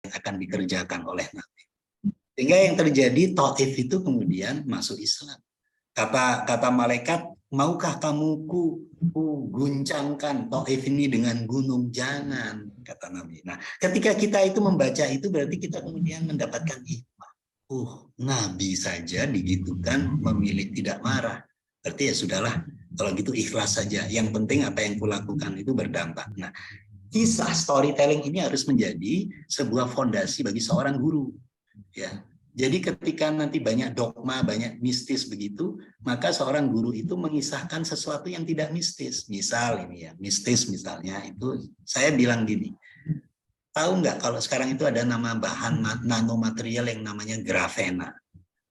yang akan dikerjakan oleh Nabi. Sehingga yang terjadi, Taif itu kemudian masuk Islam. Kata malaikat, maukah kamu ku guncangkan Taif ini dengan gunung? Jangan, kata Nabi. Nah, ketika kita itu membaca itu berarti kita kemudian mendapatkan hikmah. Nabi saja digitukan memilih tidak marah. Berarti ya sudahlah, kalau gitu ikhlas saja. Yang penting apa yang kulakukan itu berdampak. Nah, kisah storytelling ini harus menjadi sebuah fondasi bagi seorang guru. Ya, jadi ketika nanti banyak dogma, banyak mistis begitu, maka seorang guru itu mengisahkan sesuatu yang tidak mistis. Misal ini ya, mistis misalnya itu, saya bilang gini, tahu nggak kalau sekarang itu ada nama bahan nanomaterial yang namanya grafena.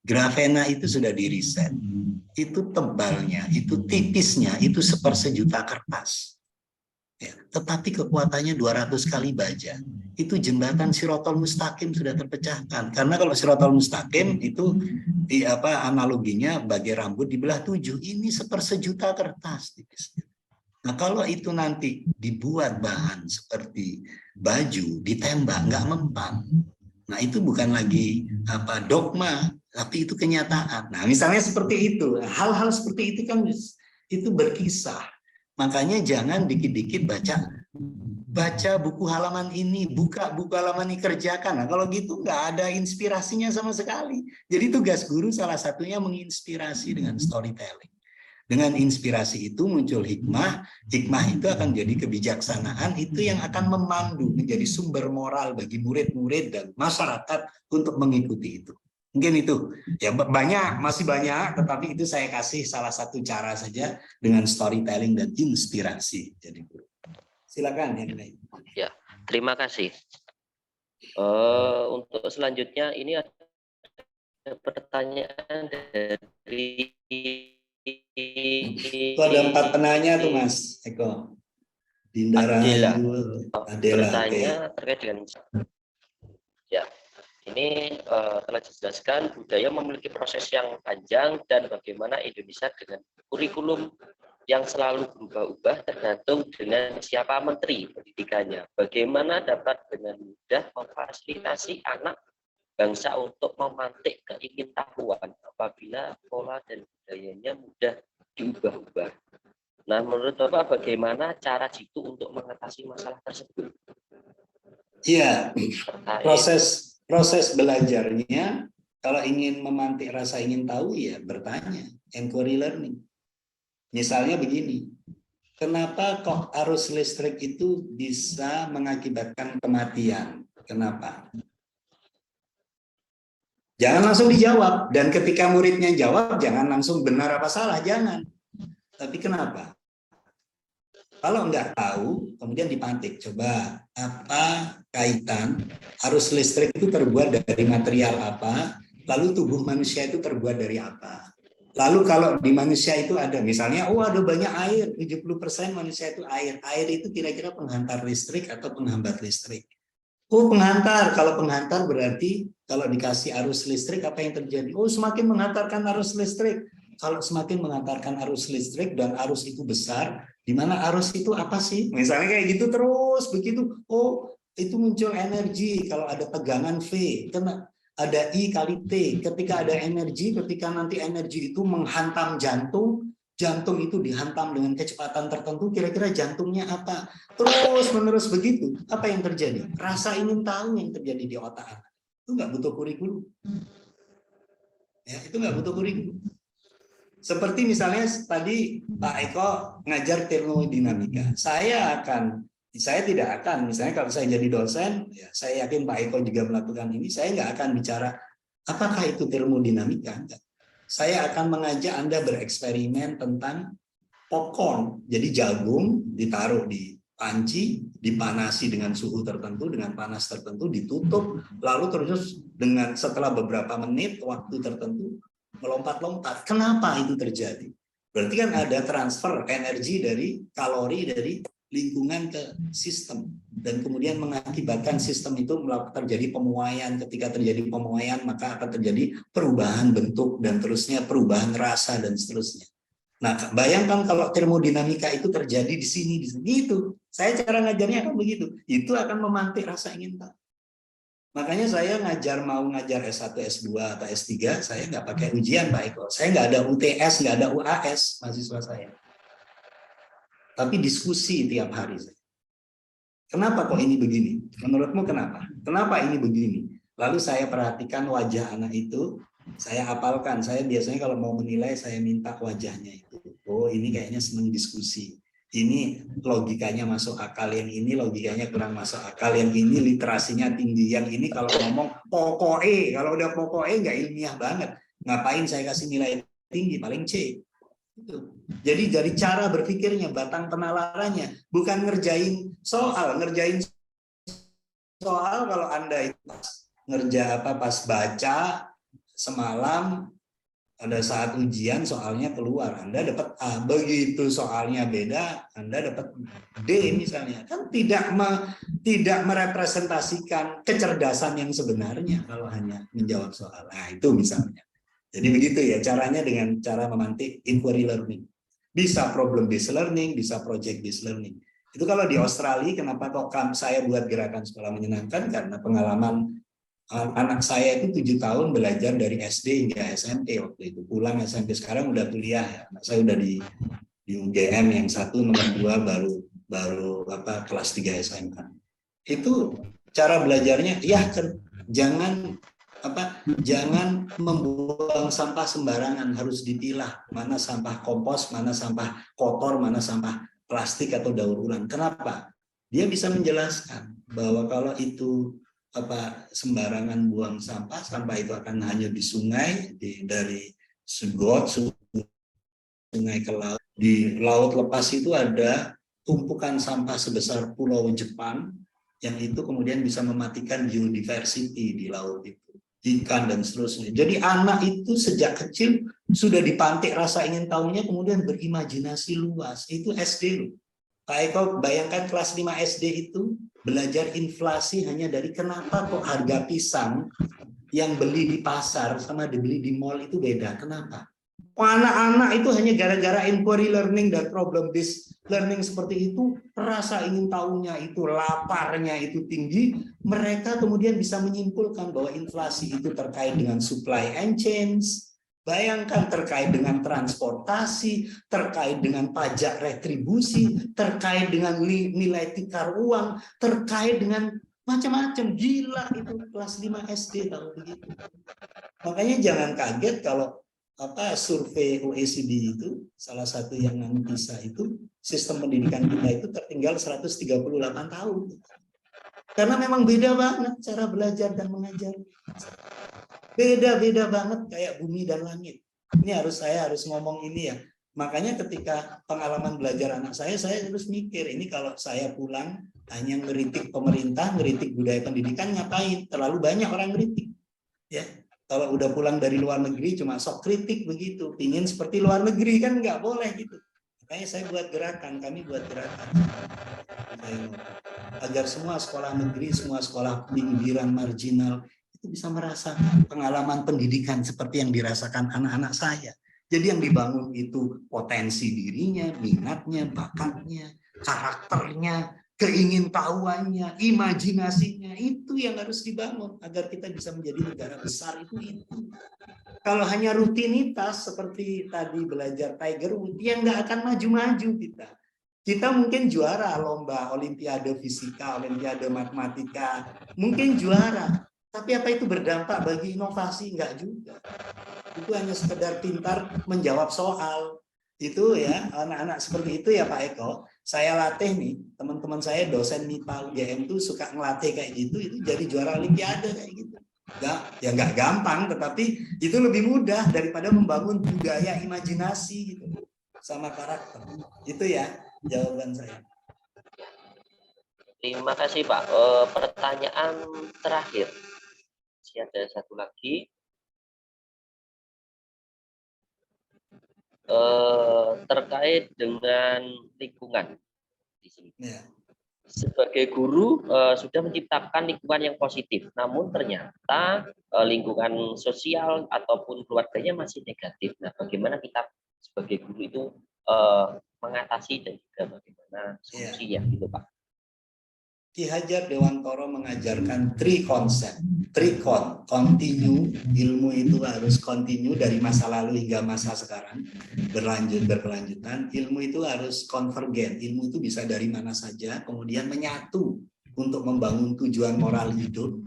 Grafena itu sudah diriset. Itu tebalnya, itu tipisnya, itu sepersejuta kertas. Ya, tetapi kekuatannya 200 kali baja. Itu jembatan Sirotol Mustaqim sudah terpecahkan. Karena kalau Sirotol Mustaqim itu analoginya bagai rambut dibelah 7. Ini sepersejuta kertas tipisnya. Nah, kalau itu nanti dibuat bahan seperti baju, ditembak, nggak mempan. Nah, itu bukan lagi dogma, tapi itu kenyataan. Nah, misalnya seperti itu. Hal-hal seperti itu kan itu berkisah. Makanya jangan dikit-dikit baca buku halaman ini, buka buku halaman ini, kerjakan. Nah, kalau gitu nggak ada inspirasinya sama sekali. Jadi tugas guru salah satunya menginspirasi dengan storytelling. Dengan inspirasi itu muncul hikmah, hikmah itu akan jadi kebijaksanaan, itu yang akan memandu menjadi sumber moral bagi murid-murid dan masyarakat untuk mengikuti itu. Mungkin itu, ya banyak, masih banyak, tetapi itu saya kasih salah satu cara saja dengan storytelling dan inspirasi. Jadi silakan yang lain. Ya, terima kasih. Untuk selanjutnya ini ada pertanyaan dari itu ada 4 penanya tuh Mas Eko. Dinda Rahayu, Adela. Bertanya terkait dengan ya. Ini telah dijelaskan budaya memiliki proses yang panjang dan bagaimana Indonesia dengan kurikulum yang selalu berubah-ubah tergantung dengan siapa menteri pendidikannya. Bagaimana dapat dengan mudah memfasilitasi anak bangsa untuk memantik keingintahuan apabila pola dan budayanya mudah diubah-ubah. Nah, menurut Bapak bagaimana cara jitu untuk mengatasi masalah tersebut? Iya, proses belajarnya, kalau ingin memantik rasa ingin tahu, ya bertanya, inquiry learning. Misalnya begini, kenapa kok arus listrik itu bisa mengakibatkan kematian? Kenapa? Jangan langsung dijawab, dan ketika muridnya jawab, jangan langsung benar apa salah, jangan. Tapi kenapa? Kalau nggak tahu, kemudian dipantik. Coba, apa kaitan arus listrik itu terbuat dari material apa, lalu tubuh manusia itu terbuat dari apa. Lalu kalau di manusia itu ada, misalnya, ada banyak air, 70% manusia itu air. Air itu kira-kira penghantar listrik atau penghambat listrik. Penghantar. Kalau penghantar berarti kalau dikasih arus listrik, apa yang terjadi? Semakin menghantarkan arus listrik. Kalau semakin menghantarkan arus listrik dan arus itu besar, di mana arus itu apa sih? Misalnya kayak gitu terus begitu. Itu muncul energi kalau ada tegangan V. Karena ada I kali T. Ketika ada energi, ketika nanti energi itu menghantam jantung, jantung itu dihantam dengan kecepatan tertentu, kira-kira jantungnya apa? Terus menerus begitu. Apa yang terjadi? Rasa ingin tahu yang terjadi di otak anak. Itu nggak butuh kurikulum. Ya, itu nggak butuh kurikulum. Seperti misalnya tadi Pak Eko ngajar termodinamika. Saya tidak akan, misalnya kalau saya jadi dosen, ya saya yakin Pak Eko juga melakukan ini, saya nggak akan bicara apakah itu termodinamika. Enggak. Saya akan mengajak Anda bereksperimen tentang popcorn. Jadi jagung ditaruh di panci, dipanasi dengan suhu tertentu, dengan panas tertentu, ditutup, lalu terus setelah beberapa menit waktu tertentu melompat-lompat. Kenapa itu terjadi? Berarti kan ada transfer energi dari kalori dari lingkungan ke sistem, dan kemudian mengakibatkan sistem itu terjadi pemuaian. Ketika terjadi pemuaian, maka akan terjadi perubahan bentuk dan terusnya perubahan rasa dan seterusnya. Nah, bayangkan kalau termodinamika itu terjadi di sini gitu. Saya cara ngajarnya akan begitu. Itu akan memantik rasa ingin tahu. Makanya saya mau ngajar S1, S2, atau S3, saya nggak pakai ujian Pak Eko. Saya nggak ada UTS, nggak ada UAS mahasiswa saya. Tapi diskusi tiap hari. Kenapa kok ini begini? Menurutmu kenapa? Kenapa ini begini? Lalu saya perhatikan wajah anak itu, saya hafalkan. Saya biasanya kalau mau menilai, saya minta wajahnya itu. Oh, ini kayaknya senang diskusi. Ini logikanya masuk akal, yang ini logikanya kurang masuk akal, yang ini literasinya tinggi, yang ini kalau ngomong pokoknya, kalau udah pokoknya nggak ilmiah banget. Ngapain saya kasih nilai tinggi, paling C. Jadi dari cara berpikirnya, batang penalarannya, bukan ngerjain soal kalau Anda itu pas baca semalam pada saat ujian soalnya keluar, Anda dapat A, begitu soalnya beda, Anda dapat D misalnya. Kan tidak merepresentasikan kecerdasan yang sebenarnya kalau hanya menjawab soal. Nah, itu misalnya. Jadi begitu ya caranya, dengan cara memantik inquiry learning. Bisa problem based learning, bisa project based learning. Itu kalau di Australia, kenapa kok saya buat gerakan sekolah menyenangkan? Karena pengalaman anak saya itu 7 tahun belajar dari SD hingga SMP waktu itu. Pulang SMP, sekarang udah kuliah ya. Anak saya udah di UGM, yang satu nomor 2 baru kelas 3 SMA. Itu cara belajarnya ya, jangan membuang sampah sembarangan, harus dipilah mana sampah kompos, mana sampah kotor, mana sampah plastik atau daur ulang. Kenapa? Dia bisa menjelaskan bahwa kalau itu sembarangan buang sampah itu akan hanyut di sungai, dari sungai ke laut. Di laut lepas itu ada tumpukan sampah sebesar pulau Jepang, yang itu kemudian bisa mematikan biodiversity di laut itu, ikan dan seterusnya. Jadi anak itu sejak kecil sudah dipantik rasa ingin tahunya, kemudian berimajinasi luas. Itu SD loh. Pak Eko bayangkan kelas 5 SD itu belajar inflasi hanya dari kenapa kok harga pisang yang beli di pasar sama dibeli di mall itu beda. Kenapa? Anak-anak itu hanya gara-gara inquiry learning dan problem based learning seperti itu, rasa ingin tahunya itu, laparnya itu tinggi, mereka kemudian bisa menyimpulkan bahwa inflasi itu terkait dengan supply and chains. Bayangkan, terkait dengan transportasi, terkait dengan pajak retribusi, terkait dengan nilai tukar uang, terkait dengan macam-macam. Gila itu kelas 5 SD tahu begitu. Makanya jangan kaget kalau survei OECD itu, salah satu yang bisa itu, sistem pendidikan kita itu tertinggal 138 tahun. Karena memang beda banget cara belajar dan mengajar. Beda-beda banget kayak bumi dan langit. Ini saya harus ngomong ini ya. Makanya ketika pengalaman belajar anak saya harus mikir, ini kalau saya pulang hanya ngeritik pemerintah, ngeritik budaya pendidikan, ngapain? Terlalu banyak orang ngeritik. Ya. Kalau udah pulang dari luar negeri cuma sok kritik begitu, pingin seperti luar negeri, kan nggak boleh gitu. Makanya saya buat gerakan, kami buat gerakan agar semua sekolah negeri, semua sekolah pinggiran marginal itu bisa merasakan pengalaman pendidikan seperti yang dirasakan anak-anak saya. Jadi yang dibangun itu potensi dirinya, minatnya, bakatnya, karakternya, keingintahuannya, imajinasinya, itu yang harus dibangun agar kita bisa menjadi negara besar itu. Kalau hanya rutinitas seperti tadi belajar Tiger Woods, ya nggak akan maju-maju kita. Kita mungkin juara lomba olimpiade fisika, olimpiade matematika, mungkin juara. Tapi apa itu berdampak bagi inovasi? Enggak juga. Itu hanya sekedar pintar menjawab soal. Itu ya, anak-anak seperti itu ya Pak Eko. Saya latih nih, teman-teman saya dosen MIPA UGM tuh suka ngelatih kayak gitu, itu jadi juara olimpiade kayak gitu. Nggak gampang, tetapi itu lebih mudah daripada membangun budaya imajinasi gitu sama karakter. Itu ya jawaban saya. Terima kasih Pak. Pertanyaan terakhir, masih ada satu lagi. Terkait dengan lingkungan di sini. Ya. Sebagai guru sudah menciptakan lingkungan yang positif, namun ternyata lingkungan sosial ataupun keluarganya masih negatif. Nah, bagaimana kita sebagai guru itu mengatasi dan juga bagaimana solusinya, gitu Pak? Ki Hajar Dewantoro mengajarkan 3 konsep. continue, ilmu itu harus continue dari masa lalu hingga masa sekarang, berkelanjutan. Ilmu itu harus konvergen, ilmu itu bisa dari mana saja, kemudian menyatu untuk membangun tujuan moral hidup,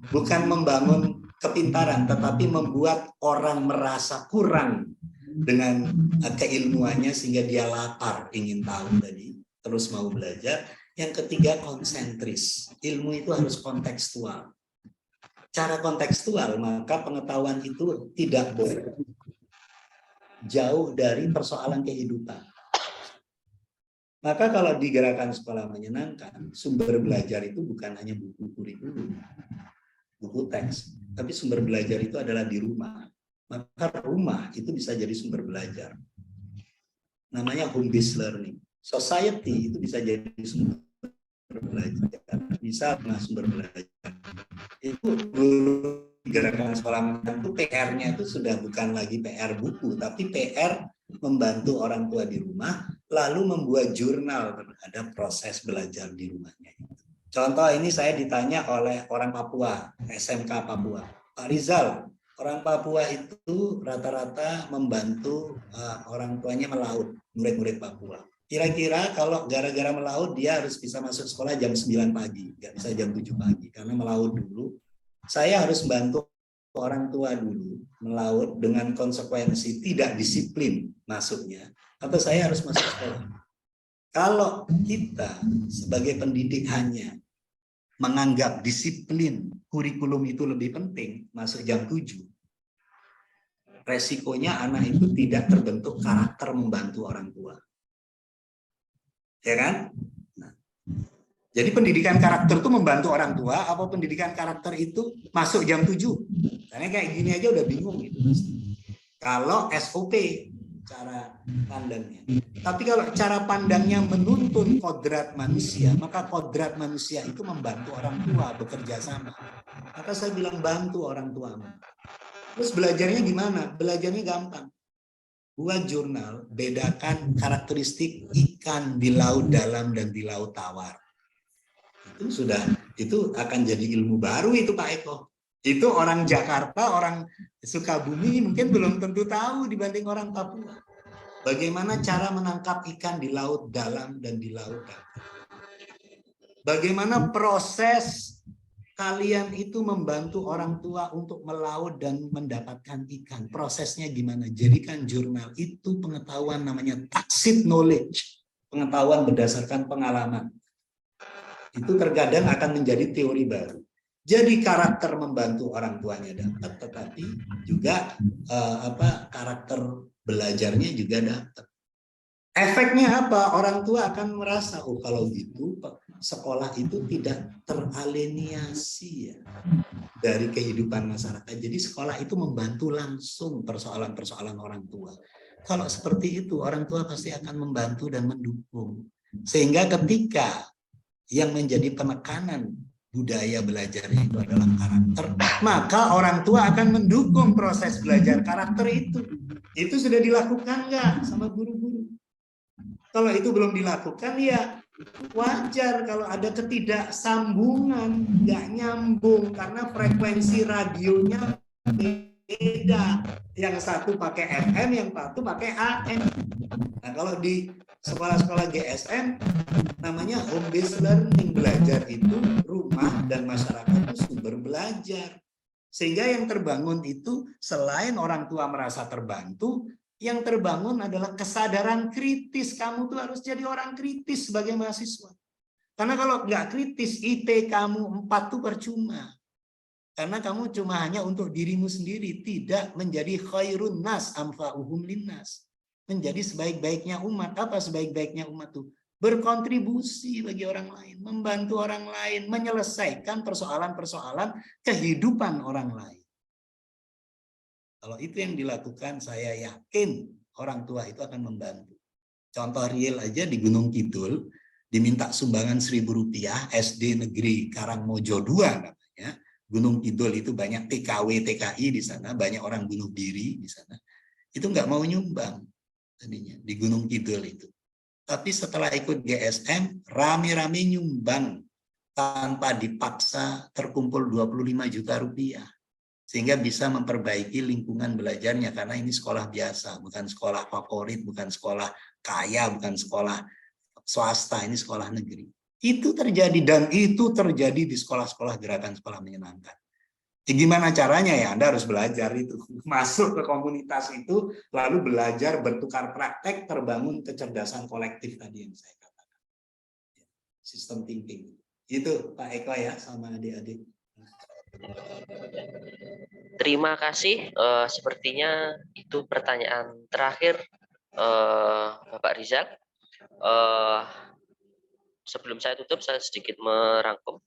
bukan membangun kepintaran, tetapi membuat orang merasa kurang dengan keilmuannya sehingga dia lapar, ingin tahu tadi, terus mau belajar. Yang ketiga, konsentris, ilmu itu harus kontekstual. Cara kontekstual, maka pengetahuan itu tidak boleh jauh dari persoalan kehidupan. Maka kalau di gerakan sekolah menyenangkan, sumber belajar itu bukan hanya buku kurikulum, buku teks, tapi sumber belajar itu adalah di rumah. Maka rumah itu bisa jadi sumber belajar. Namanya home based learning. Society itu bisa jadi sumber belajar, bisa sumber belajar. Itu gerakan sekolah menyenangkan itu PR-nya itu sudah bukan lagi PR buku, tapi PR membantu orang tua di rumah, lalu membuat jurnal terhadap proses belajar di rumahnya. Contoh ini saya ditanya oleh orang Papua, SMK Papua. Pak Rizal, orang Papua itu rata-rata membantu orang tuanya melaut, murid-murid Papua. Kira-kira kalau gara-gara melaut dia harus bisa masuk sekolah jam 9 pagi, nggak bisa jam 7 pagi, karena melaut dulu. Saya harus bantu orang tua dulu melaut dengan konsekuensi tidak disiplin masuknya, atau saya harus masuk sekolah. Kalau kita sebagai pendidik hanya menganggap disiplin kurikulum itu lebih penting, masuk jam 7, resikonya anak itu tidak terbentuk karakter membantu orang tua. Ya kan? Nah, jadi pendidikan karakter itu membantu orang tua, apa pendidikan karakter itu masuk jam 7? Karena kayak gini aja udah bingung gitu. Kalau SOP cara pandangnya. Tapi kalau cara pandangnya menuntun kodrat manusia, maka kodrat manusia itu membantu orang tua bekerja sama. Maka saya bilang bantu orang tuamu. Terus belajarnya gimana? Belajarnya gampang. Buat jurnal, bedakan karakteristik ikan di laut dalam dan di laut tawar. Itu akan jadi ilmu baru itu Pak Eko. Itu orang Jakarta, orang Sukabumi mungkin belum tentu tahu dibanding orang Papua. Bagaimana cara menangkap ikan di laut dalam dan di laut dalam. Bagaimana proses kalian itu membantu orang tua untuk melaut dan mendapatkan ikan. Prosesnya gimana? Jadikan jurnal itu pengetahuan namanya tacit knowledge. Pengetahuan berdasarkan pengalaman. Itu terkadang akan menjadi teori baru. Jadi karakter membantu orang tuanya dapat, tetapi juga karakter belajarnya juga dapat. Efeknya apa? Orang tua akan merasa, oh kalau gitu sekolah itu tidak teralienasi ya dari kehidupan masyarakat. Jadi sekolah itu membantu langsung persoalan-persoalan orang tua. Kalau seperti itu, orang tua pasti akan membantu dan mendukung. Sehingga ketika yang menjadi penekanan budaya belajarnya itu adalah karakter, maka orang tua akan mendukung proses belajar karakter itu. Itu sudah dilakukan nggak sama guru-guru? Kalau itu belum dilakukan, ya wajar kalau ada ketidaksambungan, nggak nyambung karena frekuensi radionya beda. Yang satu pakai FM, yang satu pakai AM. Nah, kalau di sekolah-sekolah GSM namanya home based learning, belajar itu rumah dan masyarakat itu sumber belajar. Sehingga yang terbangun itu selain orang tua merasa terbantu, yang terbangun adalah kesadaran kritis. Kamu tuh harus jadi orang kritis sebagai mahasiswa. Karena kalau nggak kritis, IT kamu 4 tuh percuma. Karena kamu cuma hanya untuk dirimu sendiri, tidak menjadi khairun nas anfa'uhum linnas. Menjadi sebaik-baiknya umat. Apa sebaik-baiknya umat tuh? Berkontribusi bagi orang lain, membantu orang lain, menyelesaikan persoalan-persoalan kehidupan orang lain. Kalau itu yang dilakukan, saya yakin orang tua itu akan membantu. Contoh real aja di Gunung Kidul, diminta sumbangan Rp1.000, SD Negeri Karangmojo 2 namanya. Gunung Kidul itu banyak TKW, TKI di sana, banyak orang bunuh diri di sana. Itu nggak mau nyumbang tadinya di Gunung Kidul itu. Tapi setelah ikut GSM, rame-rame nyumbang tanpa dipaksa terkumpul 25 juta rupiah. Sehingga bisa memperbaiki lingkungan belajarnya, karena ini sekolah biasa, bukan sekolah favorit, bukan sekolah kaya, bukan sekolah swasta, ini sekolah negeri. Itu terjadi, dan itu terjadi di sekolah-sekolah gerakan sekolah menyenangkan. Jadi gimana caranya ya? Anda harus belajar itu, masuk ke komunitas itu, lalu belajar bertukar praktek, terbangun kecerdasan kolektif tadi yang saya katakan. Sistem thinking. Itu Pak Eko ya, sama adik-adik. Terima kasih. Sepertinya itu pertanyaan terakhir, Bapak Rizal. Sebelum saya tutup, saya sedikit merangkum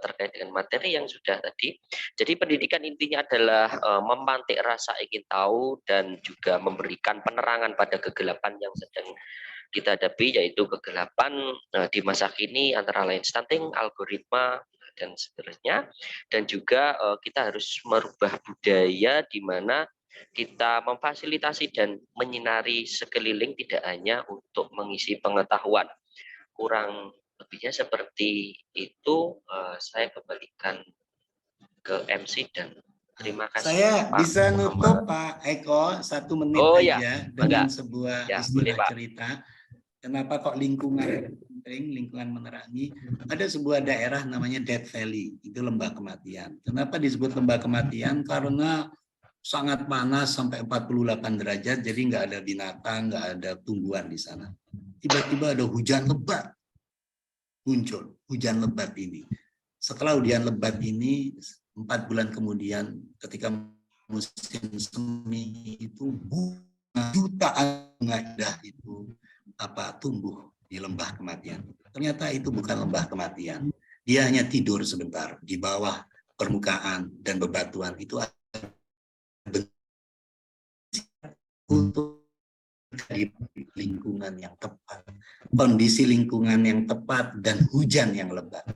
terkait dengan materi yang sudah tadi. Jadi pendidikan intinya adalah memantik rasa ingin tahu dan juga memberikan penerangan pada kegelapan yang sedang kita hadapi, yaitu kegelapan di masa kini antara lain stunting, algoritma, dan seterusnya. Dan juga kita harus merubah budaya di mana kita memfasilitasi dan menyinari sekeliling, tidak hanya untuk mengisi pengetahuan. Kurang lebihnya seperti itu. Saya kembalikan ke MC dan terima kasih. Saya Pak bisa Muhammad. nutup Pak Eko 1 menit Oh, aja ya, dengan enggak. sebuah Ya, istilah boleh, Pak. cerita. Kenapa kok lingkungan penting, lingkungan menerangi? Ada sebuah daerah namanya Death Valley, itu lembah kematian. Kenapa disebut lembah kematian? Karena sangat panas sampai 48 derajat, jadi nggak ada binatang, nggak ada tumbuhan di sana. Tiba-tiba ada hujan lebat muncul, hujan lebat ini. Setelah hujan lebat ini, 4 bulan kemudian, ketika musim semi itu, jutaan bunga indah itu tumbuh di lembah kematian. Ternyata itu bukan lembah kematian. Dia hanya tidur sebentar di bawah permukaan dan bebatuan. Itu untuk di lingkungan yang tepat, kondisi lingkungan yang tepat, dan hujan yang lebat.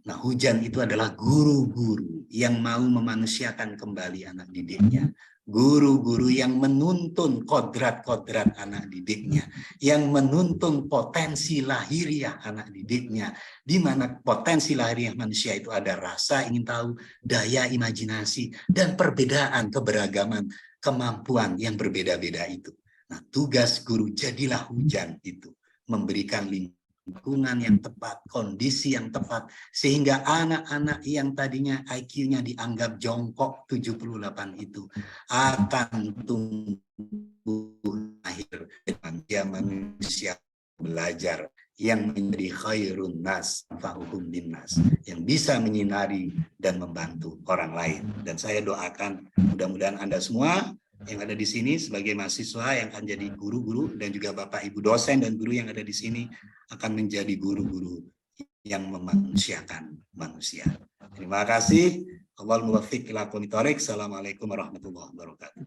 Nah, hujan itu adalah guru-guru yang mau memanusiakan kembali anak didiknya. Guru-guru yang menuntun kodrat-kodrat anak didiknya, yang menuntun potensi lahiriah anak didiknya, di mana potensi lahiriah manusia itu ada rasa ingin tahu, daya imajinasi, dan perbedaan, keberagaman, kemampuan yang berbeda-beda itu. Nah, tugas guru jadilah hujan itu, memberikan lingkungan yang tepat, kondisi yang tepat, sehingga anak-anak yang tadinya IQ-nya dianggap jongkok 78 itu akan tumbuh lahir dengan manusia belajar yang menjadi khairun nas fa'uhum binnas, yang bisa menyinari dan membantu orang lain. Dan saya doakan mudah-mudahan Anda semua yang ada di sini sebagai mahasiswa yang akan jadi guru-guru, dan juga Bapak Ibu dosen dan guru yang ada di sini akan menjadi guru-guru yang memanusiakan manusia. Terima kasih. Allahumma waffiq ila aqwamit thoriq. Assalamualaikum warahmatullahi wabarakatuh.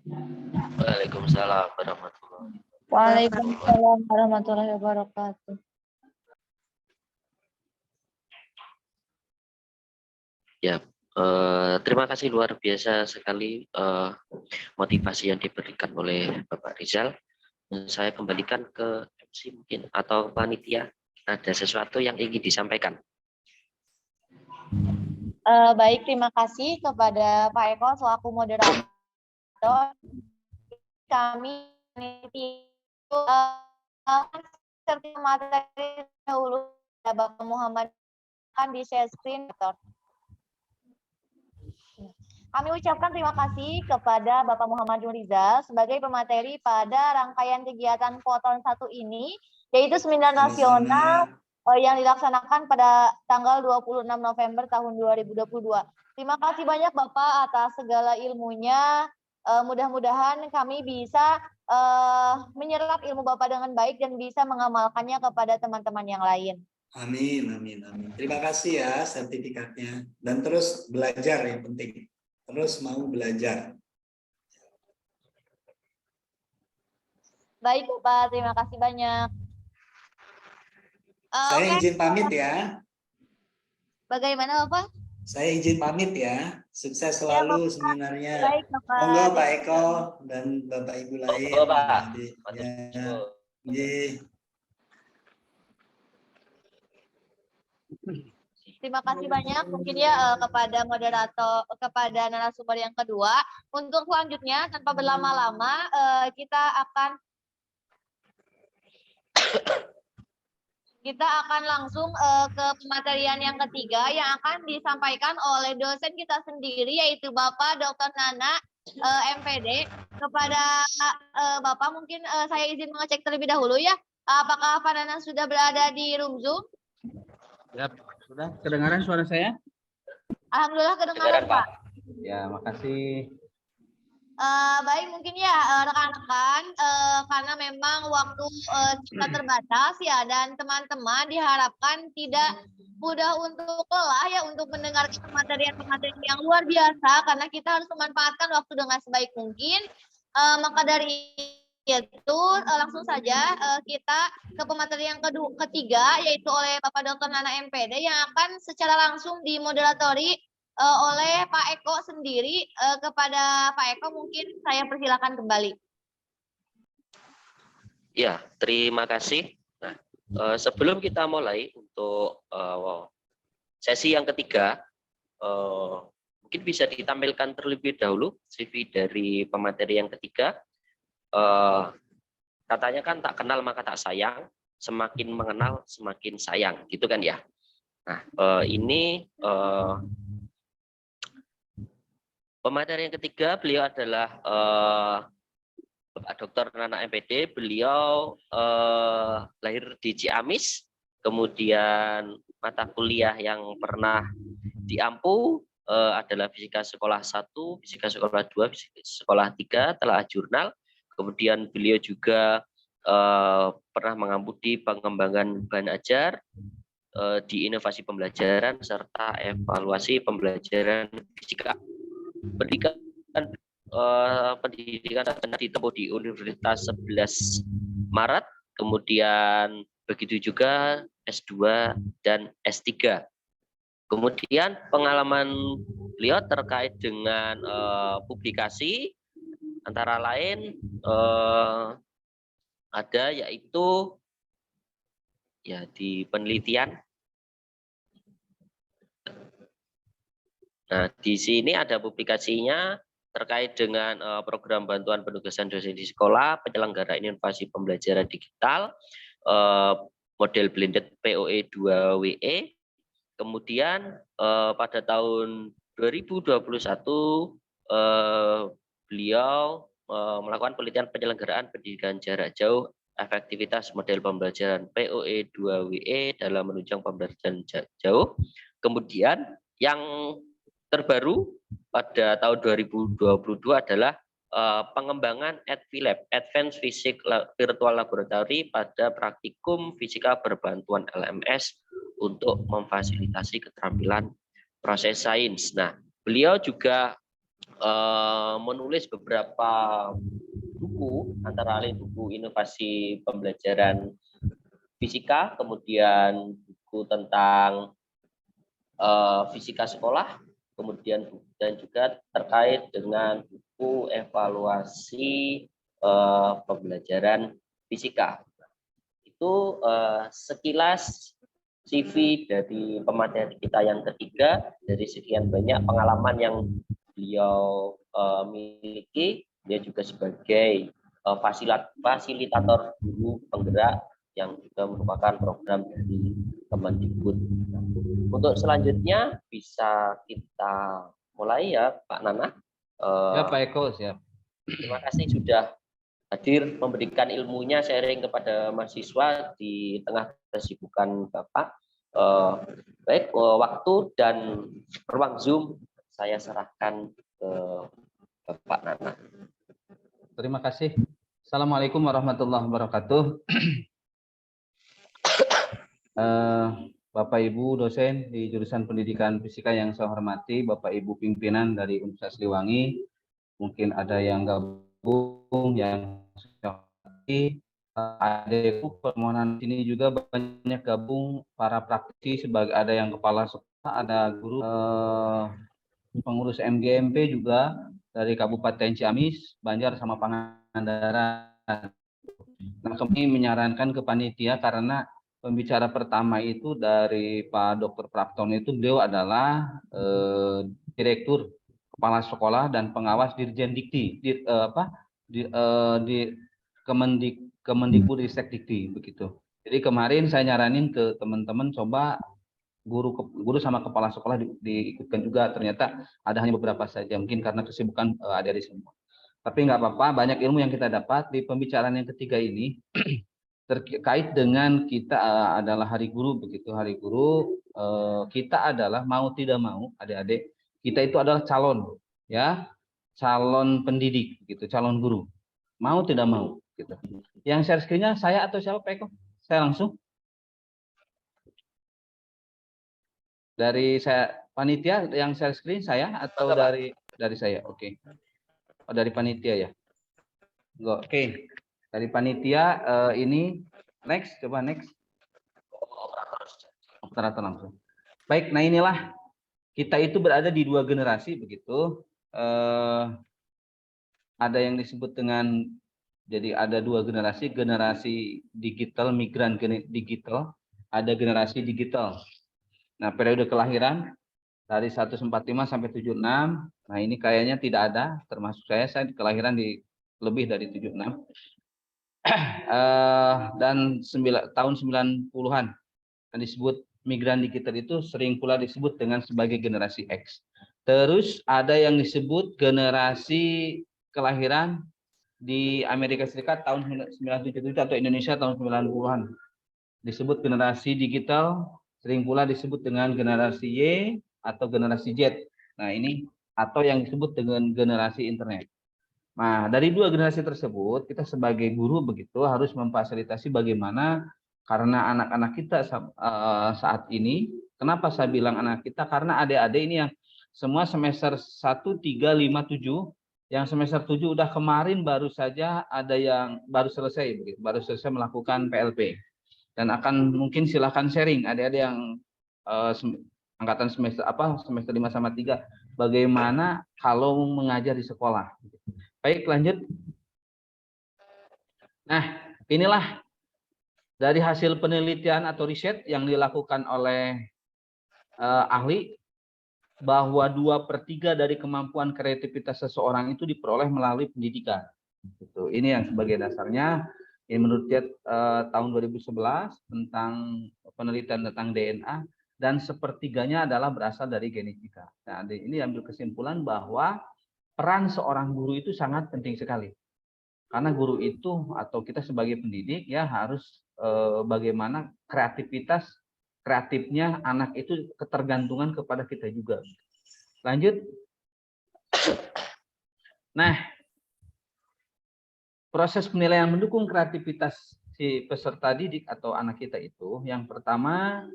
Waalaikumsalam warahmatullahi wabarakatuh. Waalaikumsalam warahmatullahi wabarakatuh. Ya, terima kasih, luar biasa sekali motivasi yang diberikan oleh Bapak Rizal. Saya kembalikan ke MC mungkin atau panitia, ada sesuatu yang ingin disampaikan. Baik, terima kasih kepada Pak Eko selaku moderator. Kami itu serta materi dahulu Bapak Muhammad kan di share screen. Kami ucapkan terima kasih kepada Bapak Muhammad Rizal sebagai pemateri pada rangkaian kegiatan POTON 1 ini, yaitu seminar nasional yang dilaksanakan pada tanggal 26 November tahun 2022. Terima kasih banyak Bapak atas segala ilmunya. Mudah-mudahan kami bisa menyerap ilmu Bapak dengan baik dan bisa mengamalkannya kepada teman-teman yang lain. Amin, amin, amin. Terima kasih ya sertifikatnya. Dan terus belajar yang penting. Terus mau belajar. Baik Bapak, terima kasih banyak. Saya izin pamit ya. Bagaimana Bapak? Saya izin pamit ya. Sukses selalu ya, seminarnya. Baik Bapak. Monggo Pak Eko dan Bapak Ibu lain. Monggo, Pak. Ya. terima kasih banyak mungkin ya kepada moderator, kepada narasumber yang kedua. Untuk selanjutnya tanpa berlama-lama kita akan langsung ke pematerian yang ketiga yang akan disampaikan oleh dosen kita sendiri yaitu Bapak Dr. Nana MPD. Kepada Bapak mungkin saya izin mengecek terlebih dahulu ya. Apakah Pak Nana sudah berada di room Zoom? Ya, sudah kedengaran suara saya? Alhamdulillah kedengaran Pak. Ya, makasih. Baik mungkin ya rekan-rekan karena memang waktu kita terbatas ya dan teman-teman diharapkan tidak mudah untuk lelah ya untuk mendengarkan materi-materi yang luar biasa karena kita harus memanfaatkan waktu dengan sebaik mungkin. Maka dari itu langsung saja kita ke pemateri yang ketiga yaitu oleh Bapak Dr. Nana MPD yang akan secara langsung dimoderatori oleh Pak Eko sendiri. Kepada Pak Eko mungkin saya persilakan kembali. Ya, terima kasih. Nah, sebelum kita mulai untuk sesi yang ketiga, mungkin bisa ditampilkan terlebih dahulu CV dari pemateri yang ketiga. Katanya kan tak kenal maka tak sayang, semakin mengenal semakin sayang, gitu kan ya. Nah, ini pemateri yang ketiga, beliau adalah Bapak Dr. Nana MPD. Beliau lahir di Ciamis, kemudian mata kuliah yang pernah diampu adalah Fisika Sekolah 1, Fisika Sekolah 2, Fisika Sekolah 3, telah jurnal. Kemudian beliau juga pernah mengampu di pengembangan bahan ajar, di inovasi pembelajaran, serta evaluasi pembelajaran fisika. Pendidikan ditempuh di Universitas 11 Maret, kemudian begitu juga S2 dan S3. Kemudian pengalaman beliau terkait dengan publikasi antara lain ada yaitu ya di penelitian. Nah, di sini ada publikasinya terkait dengan program bantuan penugasan dosen di sekolah, penyelenggaraan inovasi pembelajaran digital, model blended POE 2WE. Kemudian pada tahun 2021 beliau melakukan penelitian penyelenggaraan pendidikan jarak jauh, efektivitas model pembelajaran POE 2WE dalam menunjang pembelajaran jarak jauh. Kemudian yang terbaru pada tahun 2022 adalah pengembangan ADVLab, Advanced Physics Virtual Laboratory pada praktikum fisika berbantuan LMS untuk memfasilitasi keterampilan proses sains. Nah, beliau juga menulis beberapa buku, antara lain buku inovasi pembelajaran fisika, kemudian buku tentang fisika sekolah, kemudian dan juga terkait dengan buku evaluasi pembelajaran fisika. Itu sekilas CV dari pemateri kita yang ketiga. Dari sekian banyak pengalaman yang beliau miliki, dia juga sebagai fasilitator guru penggerak yang juga merupakan program dari Kemendikbud. Untuk selanjutnya bisa kita mulai ya Pak Nana. Ya Pak Eko, siap. Terima kasih sudah hadir memberikan ilmunya, sharing kepada mahasiswa di tengah kesibukan Bapak. Baik, waktu dan ruang Zoom saya serahkan ke Bapak Nana. Terima kasih. Assalamualaikum warahmatullahi wabarakatuh. Bapak Ibu dosen di jurusan pendidikan fisika yang saya hormati, Bapak Ibu pimpinan dari Universitas Siliwangi, mungkin ada yang gabung, yang saya hormati, adekku permohonan sini juga banyak gabung para praktisi, sebagai ada yang kepala sekolah, ada guru, pengurus MGMP juga dari Kabupaten Ciamis, Banjar sama Pangandaran. Nah, kami menyarankan ke panitia karena pembicara pertama itu dari Pak Dr. Praptono itu beliau adalah Direktur Kepala Sekolah dan Pengawas Dirjen Dikti di Kemendikbud Ristek Dikti begitu. Jadi kemarin saya nyaranin ke teman-teman coba guru sama kepala sekolah diikutkan juga, ternyata ada hanya beberapa saja, mungkin karena kesibukan adik-adik semua. Tapi nggak apa-apa, banyak ilmu yang kita dapat di pembicaraan yang ketiga ini terkait dengan kita adalah Hari Guru begitu. Hari Guru kita adalah mau tidak mau adik-adik kita itu adalah calon ya, calon pendidik gitu, calon guru. Mau tidak mau gitu. Yang share screen-nya saya atau siapa Pak Eko? Saya langsung. Dari saya panitia yang share screen saya atau dari saya? Oke. Oh, dari panitia ya. Oke. Dari panitia ini next, coba next. Operator langsung. Baik, nah inilah kita itu berada di dua generasi begitu. Ada yang disebut dengan, jadi ada dua generasi, generasi digital, migran digital, ada generasi digital. Nah, periode kelahiran dari 145 sampai 76. Nah, ini kayaknya tidak ada, termasuk saya kelahiran di lebih dari 76. Dan tahun 90-an yang disebut migran digital itu sering pula disebut dengan sebagai generasi X. Terus ada yang disebut generasi kelahiran di Amerika Serikat tahun 1977 atau Indonesia tahun 90-an. Disebut generasi digital, sering pula disebut dengan generasi Y atau generasi Z. Nah, ini atau yang disebut dengan generasi internet. Nah, dari dua generasi tersebut, kita sebagai guru begitu harus memfasilitasi bagaimana, karena anak-anak kita saat ini, kenapa saya bilang anak kita? Karena adik-adik ini yang semua semester 1, 3, 5, 7, yang semester 7 udah kemarin baru saja ada yang baru selesai, begitu, baru selesai melakukan PLP. Dan akan mungkin silahkan sharing adik-adik yang angkatan semester 5 sama 3, bagaimana kalau mengajar di sekolah. Baik, lanjut. Nah, inilah dari hasil penelitian atau riset yang dilakukan oleh ahli, bahwa 2/3 dari kemampuan kreativitas seseorang itu diperoleh melalui pendidikan. Ini yang sebagai dasarnya. Ini menurut tahun 2011 tentang penelitian tentang DNA, dan sepertiganya adalah berasal dari genetika. Nah, ini ambil kesimpulan bahwa peran seorang guru itu sangat penting sekali. Karena guru itu atau kita sebagai pendidik ya harus bagaimana kreatifnya anak itu ketergantungan kepada kita juga. Lanjut. Nah, proses penilaian mendukung kreativitas si peserta didik atau anak kita itu, yang pertama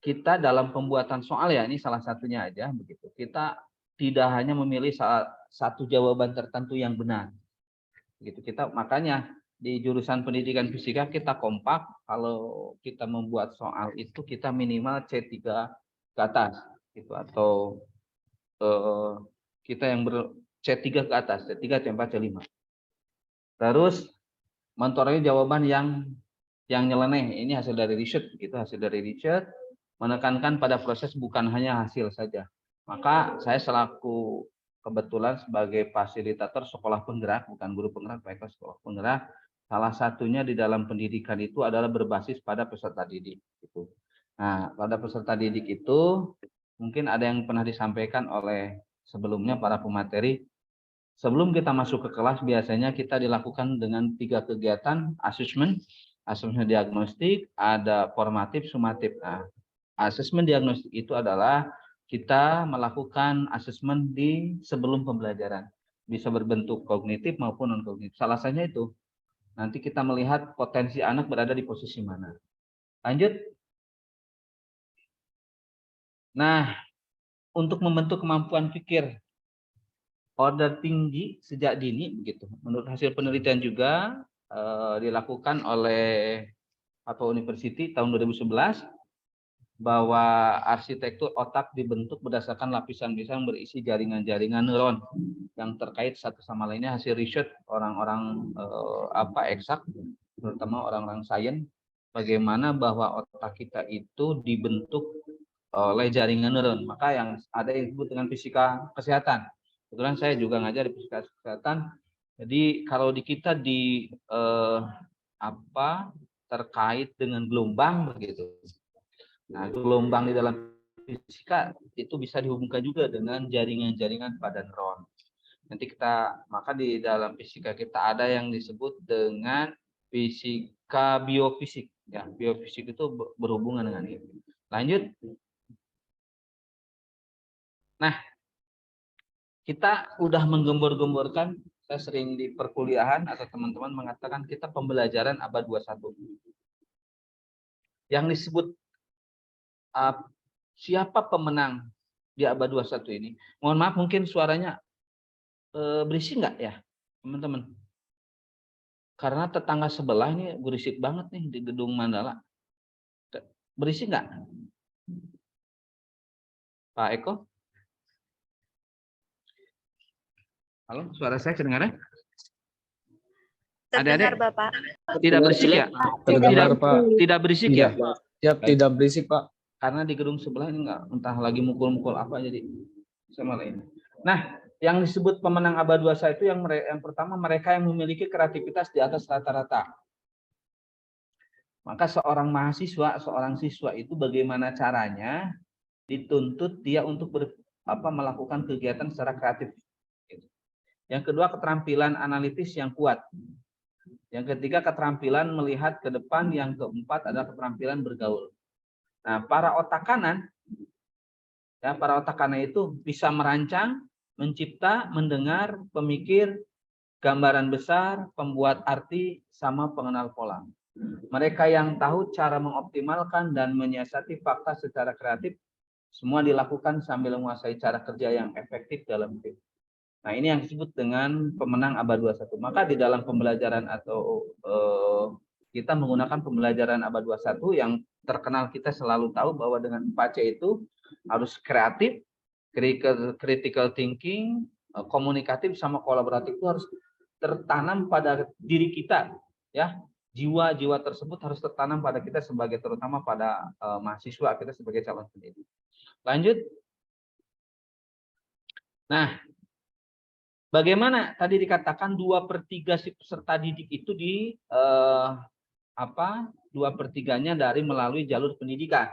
kita dalam pembuatan soal ya, ini salah satunya aja begitu. Kita tidak hanya memilih satu jawaban tertentu yang benar. Gitu. Kita makanya di jurusan pendidikan fisika kita kompak, kalau kita membuat soal itu kita minimal C3 ke atas gitu, atau kita yang C3 ke atas, C3, C4, C5. Terus mentornya jawaban yang nyeleneh. Ini hasil dari riset, gitu, hasil dari riset menekankan pada proses bukan hanya hasil saja. Maka saya selaku kebetulan sebagai fasilitator sekolah penggerak, bukan guru penggerak, baik sekolah penggerak, salah satunya di dalam pendidikan itu adalah berbasis pada peserta didik. Gitu. Nah, pada peserta didik itu mungkin ada yang pernah disampaikan oleh sebelumnya para pemateri. Sebelum kita masuk ke kelas, biasanya kita dilakukan dengan 3 kegiatan, asesmen diagnostik, ada formatif, sumatif. Nah, asesmen diagnostik itu adalah kita melakukan asesmen di sebelum pembelajaran. Bisa berbentuk kognitif maupun non-kognitif. Salah satunya itu. Nanti kita melihat potensi anak berada di posisi mana. Lanjut. Nah, untuk membentuk kemampuan pikir order tinggi sejak dini begitu. Menurut hasil penelitian juga dilakukan oleh Papua University tahun 2011 bahwa arsitektur otak dibentuk berdasarkan lapisan pisang berisi jaringan-jaringan neuron yang terkait satu sama lainnya. Hasil riset orang-orang eksak terutama orang-orang sains, bagaimana bahwa otak kita itu dibentuk oleh jaringan neuron. Maka yang ada yang disebut dengan fisika kesehatan. Kebetulan saya juga ngajar di fisika kesehatan. Jadi kalau di kita terkait dengan gelombang begitu. Nah, gelombang di dalam fisika itu bisa dihubungkan juga dengan jaringan-jaringan pada neuron. Nanti maka di dalam fisika kita ada yang disebut dengan fisika biofisik. Ya, biofisik itu berhubungan dengan itu. Lanjut. Nah, kita udah menggembor-gemborkan, saya sering di perkuliahan atau teman-teman mengatakan kita pembelajaran abad 21. Yang disebut siapa pemenang di abad 21 ini? Mohon maaf, mungkin suaranya berisik nggak ya, teman-teman? Karena tetangga sebelah ini berisik banget nih di gedung Mandala. Berisik nggak? Pak Eko? Halo, suara saya kedengaran? Terdengar, Bapak. Tidak berisik ya? Terdengar, Pak. Tidak berisik ya? Siap, tidak berisik, Pak. Karena di gedung sebelah ini enggak, entah lagi mukul-mukul apa, jadi sama lain. Nah, yang disebut pemenang abad 21 itu yang pertama mereka yang memiliki kreativitas di atas rata-rata. Maka seorang mahasiswa, seorang siswa itu bagaimana caranya dituntut dia untuk melakukan kegiatan secara kreatif. Yang kedua, keterampilan analitis yang kuat. Yang ketiga, keterampilan melihat ke depan. Yang keempat adalah keterampilan bergaul. Nah, para otak kanan itu bisa merancang, mencipta, mendengar, pemikir, gambaran besar, pembuat arti, sama pengenal pola. Mereka yang tahu cara mengoptimalkan dan menyiasati fakta secara kreatif, semua dilakukan sambil menguasai cara kerja yang efektif dalam tim. Nah, ini yang disebut dengan pemenang abad 21. Maka di dalam pembelajaran atau kita menggunakan pembelajaran abad 21 yang terkenal, kita selalu tahu bahwa dengan 4C itu harus kreatif, critical thinking, komunikatif, sama kolaboratif itu harus tertanam pada diri kita, ya. Jiwa-jiwa tersebut harus tertanam pada kita sebagai, terutama pada mahasiswa kita sebagai calon pendidik. Lanjut. Nah, bagaimana tadi dikatakan 2/3 si peserta didik itu 2/3-nya dari melalui jalur pendidikan.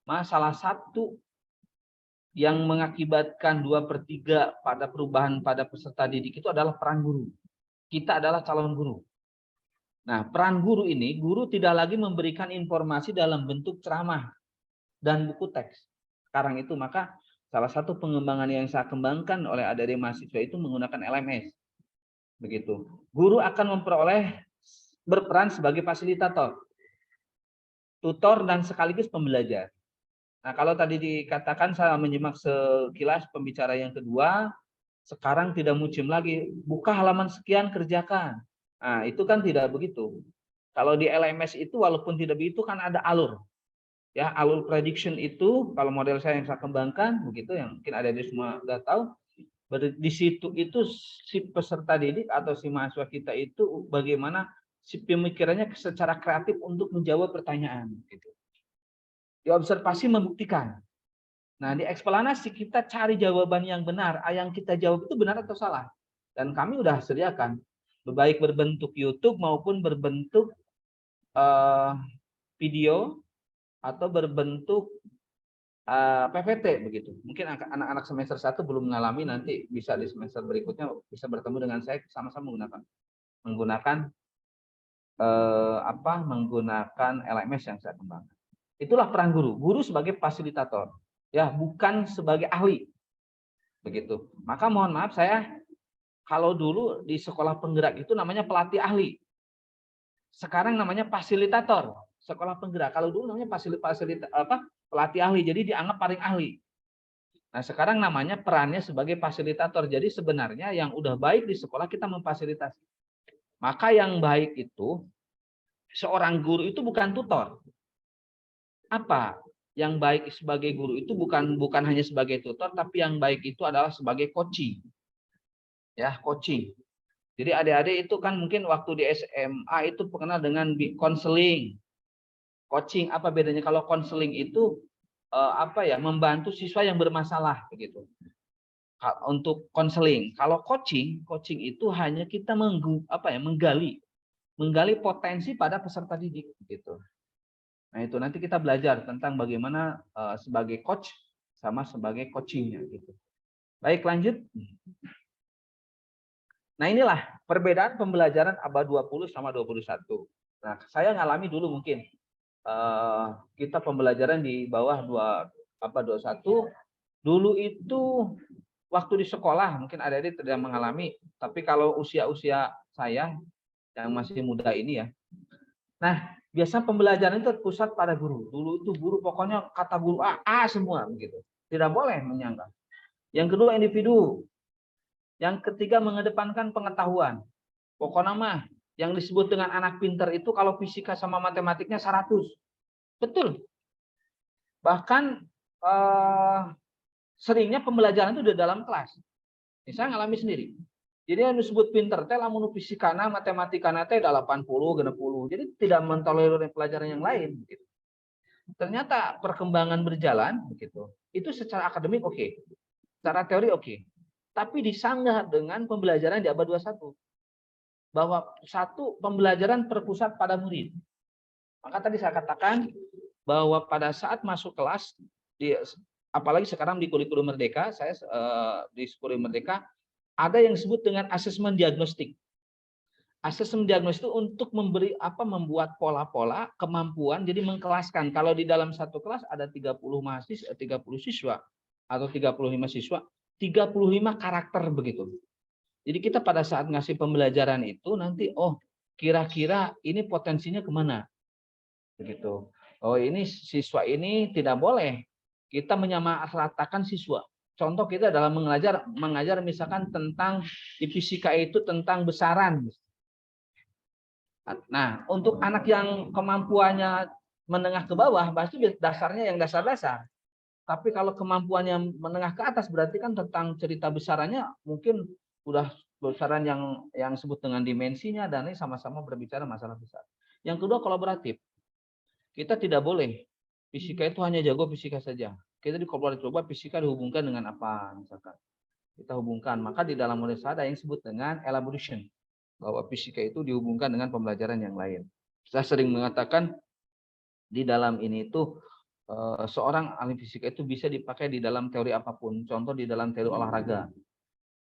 Nah, salah satu yang mengakibatkan 2/3 pada perubahan pada peserta didik itu adalah peran guru. Kita adalah calon guru. Nah, peran guru ini, guru tidak lagi memberikan informasi dalam bentuk ceramah dan buku teks. Sekarang itu, maka salah satu pengembangan yang saya kembangkan oleh adik-adik mahasiswa itu menggunakan LMS. Begitu. Guru akan berperan sebagai fasilitator, tutor, dan sekaligus pembelajar. Nah, kalau tadi dikatakan saya menyimak sekilas pembicara yang kedua, sekarang tidak muncul lagi, buka halaman sekian, kerjakan. Nah, itu kan tidak begitu. Kalau di LMS itu walaupun tidak begitu kan ada alur. Ya, alur prediction itu kalau model saya yang saya kembangkan begitu, yang mungkin ada di semua udah tahu. Di situ itu si peserta didik atau si mahasiswa kita itu bagaimana si pemikirannya secara kreatif untuk menjawab pertanyaan gitu. Di observasi membuktikan. Nah, di eksplanasi kita cari jawaban yang benar, yang kita jawab itu benar atau salah. Dan kami udah sediakan baik berbentuk YouTube maupun berbentuk video atau berbentuk PPT begitu. Mungkin anak-anak semester 1 belum mengalami, nanti bisa di semester berikutnya bisa bertemu dengan saya, sama-sama menggunakan LMS yang saya kembangkan. Itulah peran guru. Guru sebagai fasilitator, ya, bukan sebagai ahli. Begitu. Maka mohon maaf, saya kalau dulu di sekolah penggerak itu namanya pelatih ahli. Sekarang namanya fasilitator. Sekolah penggerak. Kalau dulu namanya pelatih ahli, jadi dianggap paling ahli. Nah, sekarang namanya perannya sebagai fasilitator. Jadi sebenarnya yang udah baik di sekolah kita memfasilitasi. Maka yang baik itu seorang guru itu bukan tutor. Apa? Yang baik sebagai guru itu bukan hanya sebagai tutor, tapi yang baik itu adalah sebagai coaching. Ya, coaching. Jadi adik-adik itu kan mungkin waktu di SMA itu kenal dengan konseling, coaching. Apa bedanya? Kalau konseling itu membantu siswa yang bermasalah begitu. Untuk konseling, kalau coaching itu hanya kita menggali potensi pada peserta didik gitu. Nah itu nanti kita belajar tentang bagaimana sebagai coach sama sebagai coachingnya gitu. Baik, lanjut. Nah inilah perbedaan pembelajaran abad 20 sama 21. Nah saya ngalami dulu mungkin kita pembelajaran di bawah 21 dulu itu waktu di sekolah mungkin adik-adik tidak mengalami, tapi kalau usia-usia saya yang masih muda ini ya. Nah, biasa pembelajaran itu pusat pada guru. Dulu itu guru pokoknya kata guru A semua begitu. Tidak boleh menyangka. Yang kedua individu. Yang ketiga mengedepankan pengetahuan. Pokoknya mah yang disebut dengan anak pintar itu kalau fisika sama matematiknya 100. Betul. Bahkan seringnya pembelajaran itu di dalam kelas. Saya ngalami sendiri. Jadi yang disebut pinter teh lamun fisikana matematikana teh 80 60. Jadi tidak mentolerir pelajaran yang lain gitu. Ternyata perkembangan berjalan begitu. Itu secara akademik oke. Secara teori oke. Tapi disanggah dengan pembelajaran di abad 21. Bahwa satu pembelajaran terpusat pada murid. Maka tadi saya katakan bahwa pada saat masuk kelas apalagi sekarang di kurikulum Merdeka, saya di kurikulum Merdeka ada yang disebut dengan asesmen diagnostik. Asesmen diagnostik itu untuk membuat pola-pola kemampuan, jadi mengkelaskan. Kalau di dalam satu kelas ada 30 siswa atau 35 siswa, 35 karakter begitu. Jadi kita pada saat ngasih pembelajaran itu nanti kira-kira ini potensinya kemana? Begitu. Oh ini siswa ini tidak boleh kita menyamaratakan siswa. Contoh kita dalam mengajar misalkan tentang di fisika itu tentang besaran. Nah, untuk anak yang kemampuannya menengah ke bawah pasti dasarnya yang dasar-dasar. Tapi kalau kemampuannya menengah ke atas berarti kan tentang cerita besarannya mungkin udah besaran yang disebut dengan dimensinya dan ini sama-sama berbicara masalah besar. Yang kedua kolaboratif. Kita tidak boleh fisika itu hanya jago fisika saja. Kita di kolaboratif coba fisika dihubungkan dengan apa misalkan. Kita hubungkan, maka di dalam model ada yang disebut dengan elaboration. Bahwa fisika itu dihubungkan dengan pembelajaran yang lain. Saya sering mengatakan di dalam ini itu seorang ahli fisika itu bisa dipakai di dalam teori apapun. Contoh di dalam teori olahraga.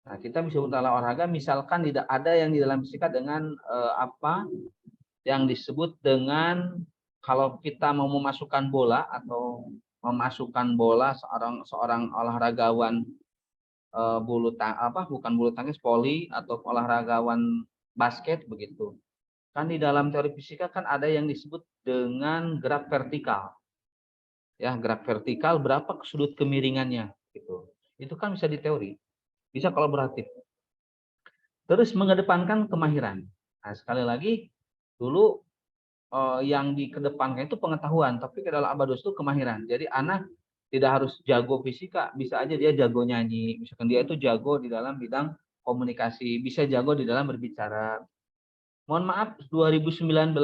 Nah, kita bisa dalam olahraga misalkan tidak ada yang di dalam fisika dengan yang disebut dengan kalau kita mau memasukkan bola atau memasukkan bola seorang olahragawan bukan bulu tangkis voli atau olahragawan basket begitu. Kan di dalam teori fisika kan ada yang disebut dengan gerak vertikal. Ya, gerak vertikal berapa sudut kemiringannya gitu. Itu kan bisa di teori. Bisa kolaboratif. Terus mengedepankan kemahiran. Nah, sekali lagi dulu yang dikedepankan itu pengetahuan, tapi ke dalam abad itu kemahiran. Jadi anak tidak harus jago fisika, bisa aja dia jago nyanyi. Misalkan dia itu jago di dalam bidang komunikasi, bisa jago di dalam berbicara. Mohon maaf 2019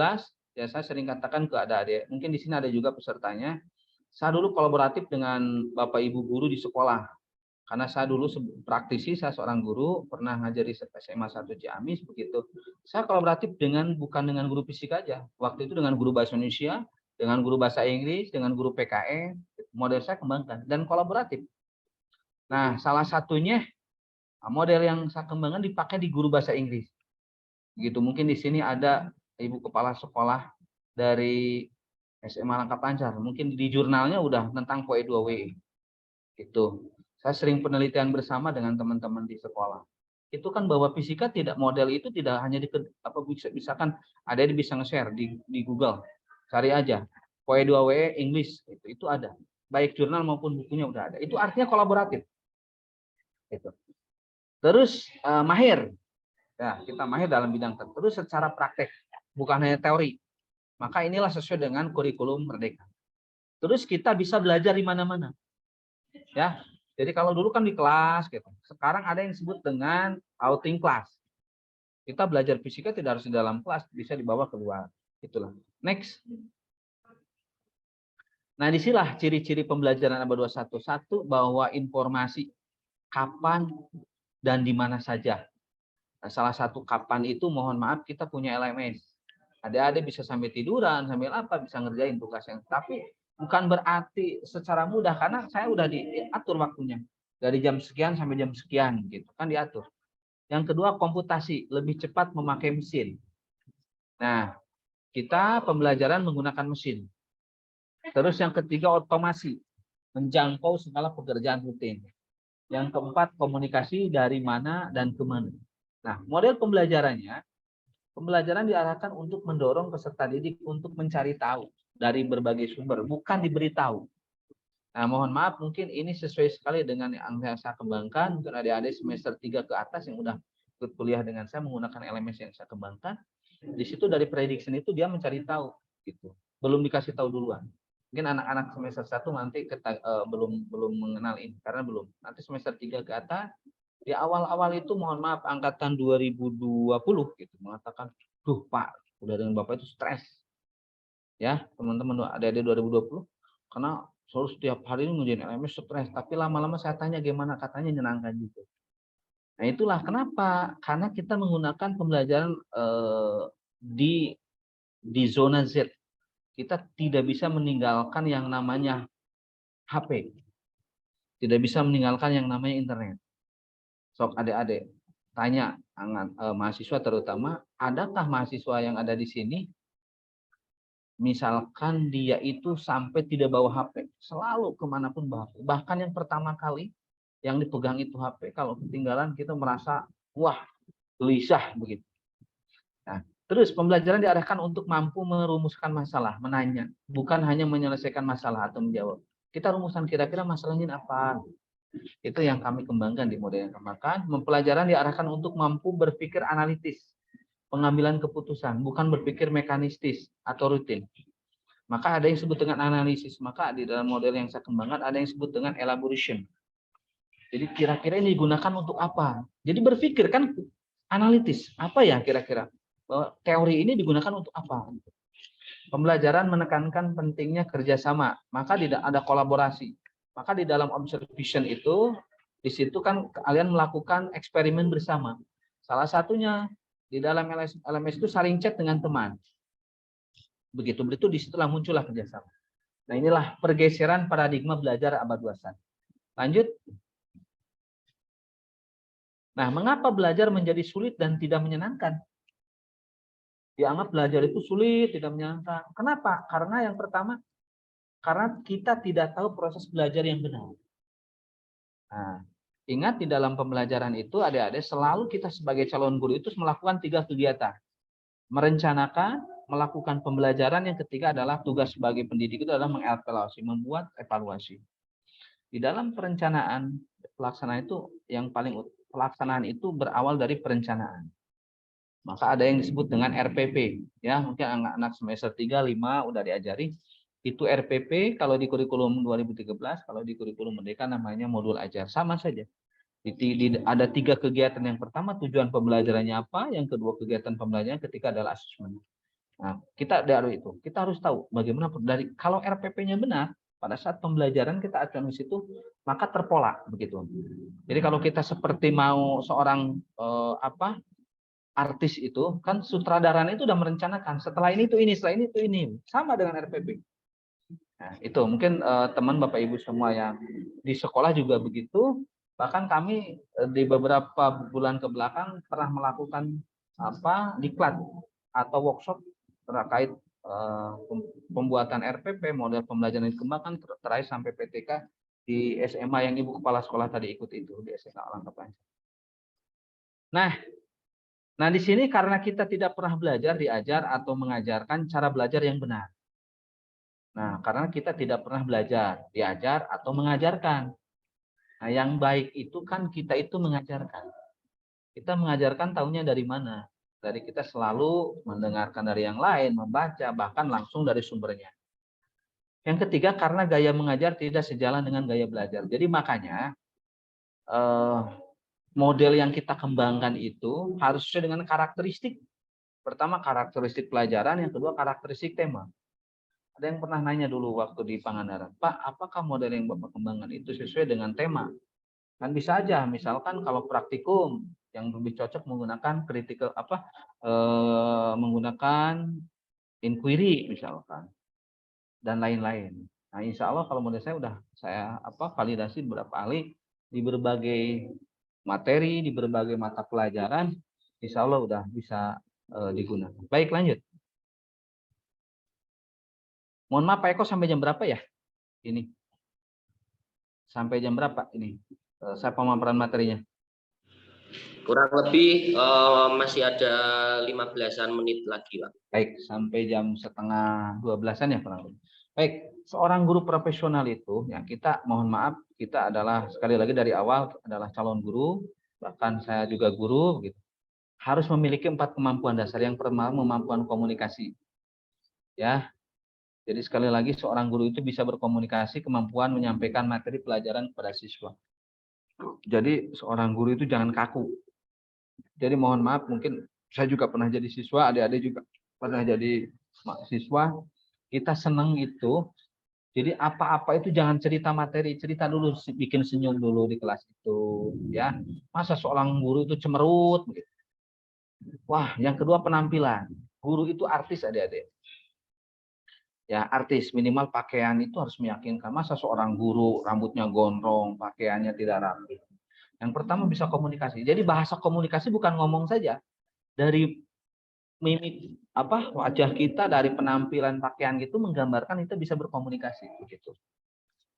ya saya sering katakan ke adik-adik, mungkin di sini ada juga pesertanya. Saya dulu kolaboratif dengan Bapak Ibu guru di sekolah. Karena saya dulu praktisi, saya seorang guru, pernah ngajari SMA 1 Ciamis begitu. Saya kolaboratif bukan dengan guru fisika aja. Waktu itu dengan guru bahasa Indonesia, dengan guru bahasa Inggris, dengan guru PKN, model saya kembangkan dan kolaboratif. Nah, salah satunya model yang saya kembangkan dipakai di guru bahasa Inggris. Gitu, mungkin di sini ada Ibu kepala sekolah dari SMA Langkah Pancar. Mungkin di jurnalnya udah tentang POE2W. Gitu. Saya sering penelitian bersama dengan teman-teman di sekolah. Itu kan bahwa fisika model itu tidak hanya misalkan ada yang bisa nge-share di Google. Cari aja. POE2W English itu ada. Baik jurnal maupun bukunya udah ada. Itu artinya kolaboratif. Itu. Terus mahir. Ya, kita mahir dalam bidang tertentu secara praktek, bukan hanya teori. Maka inilah sesuai dengan kurikulum Merdeka. Terus kita bisa belajar di mana-mana. Ya. Jadi kalau dulu kan di kelas gitu. Sekarang ada yang disebut dengan outing class. Kita belajar fisika tidak harus di dalam kelas, bisa dibawa keluar. Itulah. Next. Nah, disinilah ciri-ciri pembelajaran abad 21. Satu, bahwa informasi kapan dan di mana saja. Nah, salah satu kapan itu, mohon maaf, kita punya LMS. Adik-adik bisa sambil tiduran, sambil apa, bisa ngerjain tugas yang. Tapi bukan berarti secara mudah, karena saya udah diatur waktunya. Dari jam sekian sampai jam sekian, gitu kan diatur. Yang kedua, komputasi, lebih cepat memakai mesin. Nah, kita pembelajaran menggunakan mesin. Terus yang ketiga, otomasi, menjangkau segala pekerjaan rutin. Yang keempat, komunikasi dari mana dan kemana. Nah, model pembelajarannya, pembelajaran diarahkan untuk mendorong peserta didik untuk mencari tahu dari berbagai sumber, bukan diberitahu. Nah, mohon maaf, mungkin ini sesuai sekali dengan yang saya kembangkan. Mungkin adik-adik semester 3 ke atas yang udah ikut kuliah dengan saya menggunakan LMS yang saya kembangkan. Di situ dari prediction itu dia mencari tahu, gitu. Belum dikasih tahu duluan. Mungkin anak-anak semester 1 nanti belum mengenal ini karena belum. Nanti semester 3 ke atas, di awal-awal itu mohon maaf angkatan 2020 gitu mengatakan, "Duh, Pak, udah dengan Bapak itu stres." Ya, teman-teman adik-adik 2020 karena selalu setiap hari ini ngerjain LMS stres, tapi lama-lama saya tanya gimana, katanya menyenangkan juga. Nah, itulah kenapa, karena kita menggunakan pembelajaran di zona Z. Kita tidak bisa meninggalkan yang namanya HP. Tidak bisa meninggalkan yang namanya internet. Sok adik-adik, tanya mahasiswa terutama, adakah mahasiswa yang ada di sini, misalkan dia itu sampai tidak bawa HP, selalu kemanapun bawa HP. Bahkan yang pertama kali yang dipegang itu HP, kalau ketinggalan kita merasa, wah, gelisah begitu. Nah, terus pembelajaran diarahkan untuk mampu merumuskan masalah, menanya, bukan hanya menyelesaikan masalah atau menjawab. Kita rumuskan kira-kira masalahnya apa. Itu yang kami kembangkan di model yang kembangkan. Pembelajaran diarahkan untuk mampu berpikir analitis, pengambilan keputusan, bukan berpikir mekanistis atau rutin. Maka ada yang disebut dengan analisis. Maka di dalam model yang saya kembangkan ada yang disebut dengan elaboration. Jadi kira-kira ini digunakan untuk apa? Jadi berpikir kan analitis. Apa ya kira-kira? Bahwa teori ini digunakan untuk apa? Pembelajaran menekankan pentingnya kerjasama, maka tidak ada kolaborasi. Maka di dalam observation itu, di situ kan kalian melakukan eksperimen bersama. Salah satunya di dalam LMS itu saling chat dengan teman. Begitu disitulah muncullah kerjasama. Nah, inilah pergeseran paradigma belajar abad 21. Lanjut. Nah, mengapa belajar menjadi sulit dan tidak menyenangkan? Dianggap belajar itu sulit, tidak menyenangkan. Kenapa? Karena yang pertama, karena kita tidak tahu proses belajar yang benar. Nah, ingat di dalam pembelajaran itu adik-adik selalu kita sebagai calon guru itu melakukan 3 kegiatan. Merencanakan, melakukan pembelajaran, yang ketiga adalah tugas sebagai pendidik itu adalah mengevaluasi, membuat evaluasi. Di dalam perencanaan, pelaksanaan itu yang paling pelaksanaan itu berawal dari perencanaan. Maka ada yang disebut dengan RPP, ya mungkin anak-anak semester 3, 5 udah diajari. Itu RPP kalau di kurikulum 2013, kalau di kurikulum Merdeka namanya modul ajar, sama saja. Ada 3 kegiatan. Yang pertama tujuan pembelajarannya apa, yang kedua kegiatan pembelajaran, ketiga adalah asesmen. Nah, kita dari itu kita harus tahu bagaimana dari kalau RPP-nya benar, pada saat pembelajaran kita akan di situ maka terpola begitu. Jadi kalau kita seperti mau seorang artis itu kan sutradaranya itu sudah merencanakan setelah ini itu ini, setelah ini itu ini, sama dengan RPP. Nah, itu mungkin teman Bapak Ibu semua yang di sekolah juga begitu. Bahkan kami di beberapa bulan ke belakang pernah melakukan diklat atau workshop terkait pembuatan RPP, model pembelajaran dikembangkan terakhir sampai PTK di SMA yang Ibu Kepala Sekolah tadi ikut itu di SMA Langkah Panjang. Nah, di sini karena kita tidak pernah belajar, diajar atau mengajarkan cara belajar yang benar. Nah, karena kita tidak pernah belajar, diajar atau mengajarkan. Nah, yang baik itu kan kita itu mengajarkan. Kita mengajarkan tahunya dari mana? Dari kita selalu mendengarkan dari yang lain, membaca, bahkan langsung dari sumbernya. Yang ketiga, karena gaya mengajar tidak sejalan dengan gaya belajar. Jadi makanya model yang kita kembangkan itu harus sesuai dengan karakteristik. Pertama karakteristik pelajaran, yang kedua karakteristik tema. Ada yang pernah nanya dulu waktu di Pangandaran, Pak, apakah model yang Bapak kembangkan itu sesuai dengan tema? Kan bisa aja, misalkan kalau praktikum yang lebih cocok menggunakan critical menggunakan inquiry misalkan dan lain-lain. Nah, insya Allah kalau model saya udah saya validasi beberapa kali di berbagai materi, di berbagai mata pelajaran, insya Allah udah bisa digunakan. Baik, lanjut. Mohon maaf Pak Eko, sampai jam berapa ya? Ini sampai jam berapa ini? Saya pemaparan materinya. Kurang lebih masih ada 15-an menit lagi, Pak. Baik, sampai jam 11:30 ya kurang lebih. Baik, seorang guru profesional itu, ya kita mohon maaf, kita adalah sekali lagi dari awal adalah calon guru, bahkan saya juga guru, gitu. Harus memiliki 4 kemampuan dasar. Yang pertama, kemampuan komunikasi. Ya, jadi sekali lagi seorang guru itu bisa berkomunikasi, kemampuan menyampaikan materi pelajaran kepada siswa. Jadi seorang guru itu jangan kaku. Jadi mohon maaf, mungkin saya juga pernah jadi siswa, adik-adik juga pernah jadi mahasiswa. Kita senang itu. Jadi apa-apa itu jangan cerita materi, cerita dulu, bikin senyum dulu di kelas itu, ya. Masa seorang guru itu cemerut gitu. Wah, yang kedua penampilan. Guru itu artis, adik-adik. Ya, artis, minimal pakaian itu harus meyakinkan. Masa seorang guru rambutnya gondrong, pakaiannya tidak rapi. Yang pertama bisa komunikasi. Jadi bahasa komunikasi bukan ngomong saja. Dari mimik wajah kita, dari penampilan pakaian gitu menggambarkan kita bisa berkomunikasi begitu.